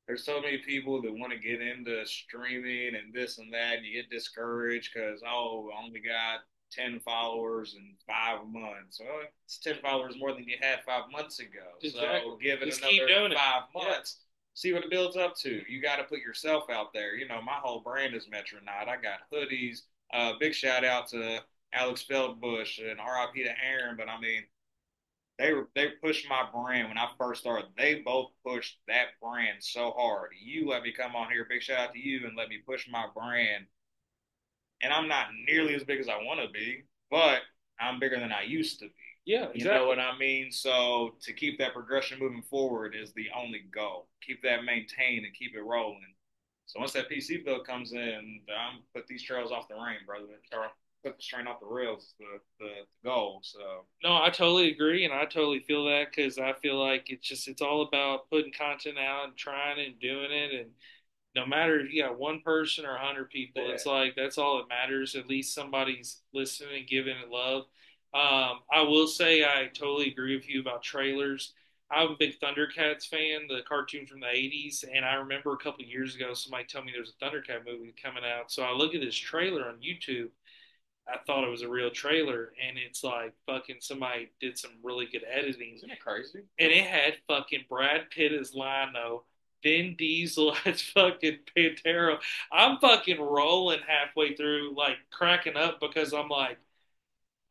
Speaker 2: There's so many people that want to get into streaming and this and that, and you get discouraged because, oh, I only got 10 followers in 5 months. Well, it's 10 followers more than you had 5 months ago.
Speaker 1: Exactly.
Speaker 2: So give it
Speaker 1: Just keep
Speaker 2: another
Speaker 1: doing it.
Speaker 2: 5 months. See what it builds up to. You got to put yourself out there. My whole brand is Metronaut. I got hoodies. Big shout out to Alex Feldbush and RIP to Aaron. But I mean, they pushed my brand when I first started. They both pushed that brand so hard. You let me come on here, big shout out to you, and let me push my brand. And I'm not nearly as big as I want to be, but I'm bigger than I used to be.
Speaker 1: Yeah, exactly.
Speaker 2: You know what I mean? So to keep that progression moving forward is the only goal. Keep that maintained and keep it rolling. So once that PC bill comes in, I'm put these trails off the rain, brother. Or put the train off the rails. The goal. So
Speaker 1: no, I totally agree, and I totally feel that because I feel like it's all about putting content out and trying and doing it, and no matter if you got one person or 100 people, it's like that's all that matters. At least somebody's listening and giving it love. I will say I totally agree with you about trailers. I'm a big Thundercats fan, the cartoon from the '80s, and I remember a couple of years ago somebody told me there's a Thundercat movie coming out. So I look at this trailer on YouTube. I thought it was a real trailer, and it's like fucking somebody did some really good editing.
Speaker 2: Isn't it crazy?
Speaker 1: And it had fucking Brad Pitt as Lionel, Vin Diesel as fucking Pantera. I'm fucking rolling halfway through, like cracking up because I'm like,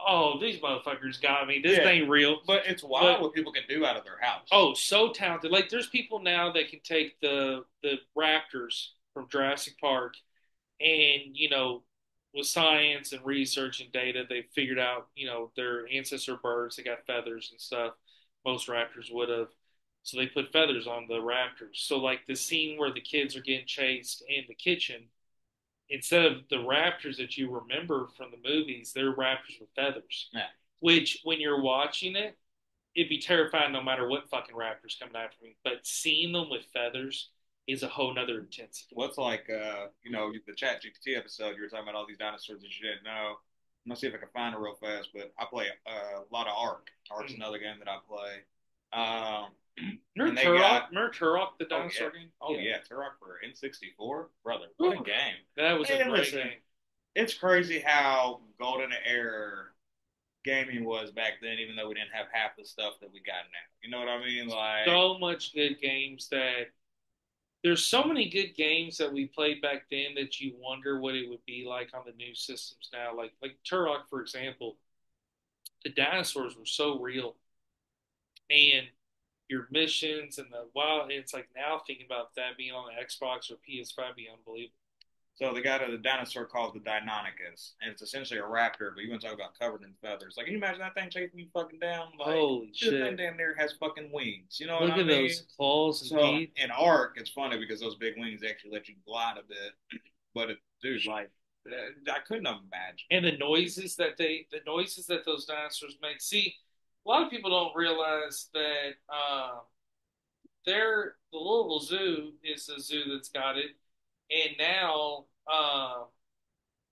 Speaker 1: oh, these motherfuckers got me. This ain't real.
Speaker 2: But it's wild what people can do out of their house.
Speaker 1: Oh, so talented. Like there's people now that can take the raptors from Jurassic Park and, with science and research and data, they figured out, their ancestor birds, they got feathers and stuff. Most raptors would have. So they put feathers on the raptors. So like the scene where the kids are getting chased in the kitchen, instead of the raptors that you remember from the movies, they're raptors with feathers.
Speaker 2: Yeah.
Speaker 1: Which when you're watching it, it'd be terrifying no matter what fucking raptor's coming after me. But seeing them with feathers is a whole nother intensity.
Speaker 2: What's like, the Chat GPT episode, you were talking about all these dinosaurs that you didn't know. I'm gonna see if I can find it real fast, but I play a lot of Ark. Ark's another game that I play.
Speaker 1: Remember Turok, the dinosaur game?
Speaker 2: Oh yeah, Turok for N64, brother. What a game!
Speaker 1: That was a great game.
Speaker 2: It's crazy how golden era gaming was back then, even though we didn't have half the stuff that we got now. You know what I mean? Like,
Speaker 1: So much good games that there's so many good games that we played back then that you wonder what it would be like on the new systems now. Like Turok, for example, the dinosaurs were so real, and your missions and the wild. It's like now thinking about that being on the Xbox or PS5 be unbelievable.
Speaker 2: so they got a dinosaur called the Deinonychus, and it's essentially a raptor, but you want to talk about covered in feathers. Like, can you imagine that thing chasing you fucking down? Like,
Speaker 1: Holy
Speaker 2: the thing
Speaker 1: shit!
Speaker 2: damn near has fucking wings. You know what
Speaker 1: Look
Speaker 2: I
Speaker 1: at
Speaker 2: mean?
Speaker 1: those claws and
Speaker 2: So
Speaker 1: teeth.
Speaker 2: in Ark, it's funny because those big wings actually let you glide a bit. But dude, like, I couldn't imagine.
Speaker 1: And the noises that those dinosaurs make. See, a lot of people don't realize that the Louisville Zoo is a zoo that's got it, and now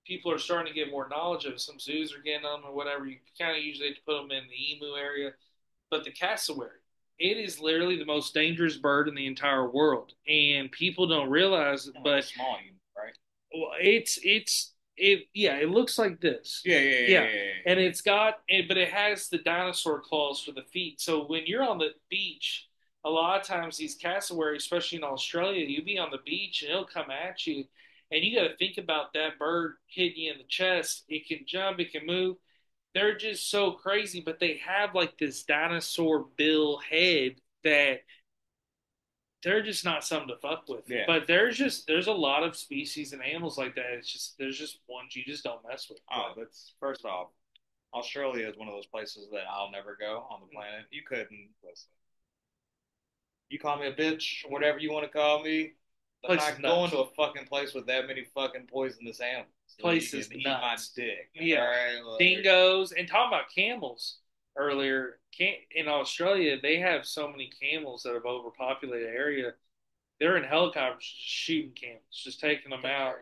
Speaker 1: people are starting to get more knowledge of it. Some zoos are getting them or whatever. You kind of usually have to put them in the emu area, but the cassowary, it is literally the most dangerous bird in the entire world, and people don't realize it.
Speaker 2: Like a
Speaker 1: But
Speaker 2: small unit, right?
Speaker 1: well, it looks like this.
Speaker 2: Yeah, yeah, yeah,
Speaker 1: Yeah.
Speaker 2: yeah, yeah,
Speaker 1: And it's got but it has the dinosaur claws for the feet. So when you're on the beach, a lot of times these cassowaries, especially in Australia, you be on the beach and it'll come at you. And you got to think about that bird hitting you in the chest. It can jump, it can move. They're just so crazy, but they have like this dinosaur bill head that they're just not something to fuck with.
Speaker 2: yeah.
Speaker 1: But there's a lot of species and animals like that. It's just there's just ones you just don't mess with.
Speaker 2: Oh, that's first off, Australia is one of those places that I'll never go on the planet. You couldn't listen. You call me a bitch, whatever you want to call me. I'm
Speaker 1: Place is
Speaker 2: not going
Speaker 1: nuts.
Speaker 2: to a fucking place with that many fucking poisonous animals so you
Speaker 1: Place
Speaker 2: can
Speaker 1: is
Speaker 2: eat my
Speaker 1: nuts.
Speaker 2: dick. All
Speaker 1: Yeah,
Speaker 2: right, like,
Speaker 1: dingoes and talking about camels earlier. In Australia, they have so many camels that have overpopulated area. They're in helicopters just shooting camels, just taking them out,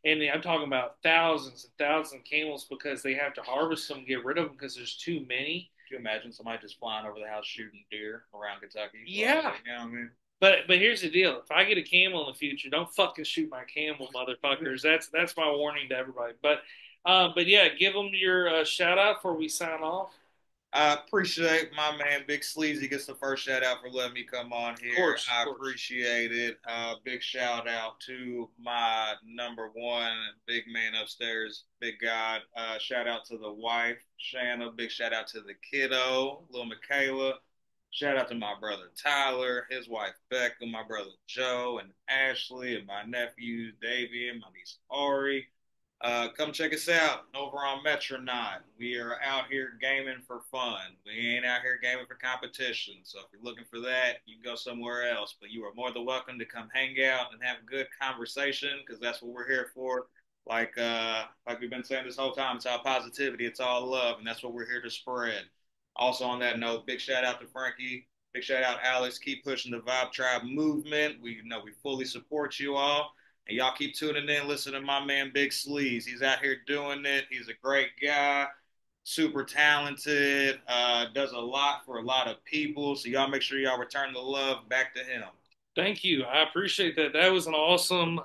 Speaker 1: and I'm talking about thousands and thousands of camels because they have to harvest them, get rid of them because there's too many.
Speaker 2: could you imagine somebody just flying over the house shooting deer around Kentucky?
Speaker 1: Yeah,
Speaker 2: Like, you know what I mean?
Speaker 1: but here's the deal: if I get a camel in the future, don't fucking shoot my camel, motherfuckers. That's my warning to everybody. But yeah, give them your shout out before we sign off.
Speaker 2: I appreciate my man Big Sleazy gets the first shout out for letting me come on
Speaker 1: Of
Speaker 2: here.
Speaker 1: course, of
Speaker 2: I
Speaker 1: course.
Speaker 2: appreciate it. Big shout out to my number one big man upstairs, Big God. Shout out to the wife, Shanna. Big shout out to the kiddo, little Michaela. Shout out to my brother Tyler, his wife Becca, my brother Joe, and Ashley, and my nephews Davey and my niece Ari. Come check us out over on Metronaut. We are out here gaming for fun. We ain't out here gaming for competition. So if you're looking for that, you can go somewhere else. But you are more than welcome to come hang out and have a good conversation because that's what we're here for. Like we've been saying this whole time, it's all positivity, it's all love, and that's what we're here to spread. Also on that note, big shout out to Frankie. Big shout out Alex. Keep pushing the Vibe Tribe movement. We fully support you all. And y'all keep tuning in, listen to my man Big Sleaze. He's out here doing it. He's a great guy, super talented, does a lot for a lot of people. So y'all make sure y'all return the love back to him.
Speaker 1: Thank you. I appreciate that. That was an awesome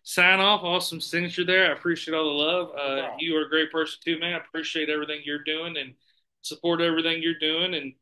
Speaker 1: sign off, awesome signature there. I appreciate all the love.
Speaker 2: No problem.
Speaker 1: You are a great person too, man. I appreciate everything you're doing and support everything you're doing. And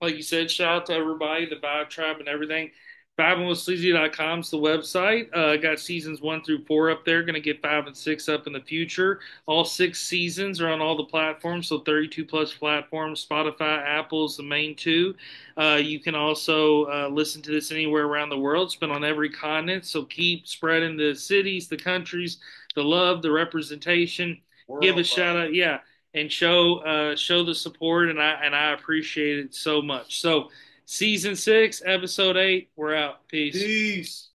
Speaker 1: like you said, shout out to everybody, the Vibe Tribe and everything. VibingWithSleazy.com is the website. Got seasons 1 through 4 up there. Going to get 5 and 6 up in the future. All 6 seasons are on all the platforms, so 32 plus platforms. Spotify, Apple's the main two. You can also listen to this anywhere around the world. It's been on every continent, so keep spreading the cities, the countries, the love, the representation. Give a
Speaker 2: World
Speaker 1: shout
Speaker 2: love.
Speaker 1: out, yeah, and show the support, and I appreciate it so much. So season 6, episode 8, we're out. Peace.
Speaker 2: Peace.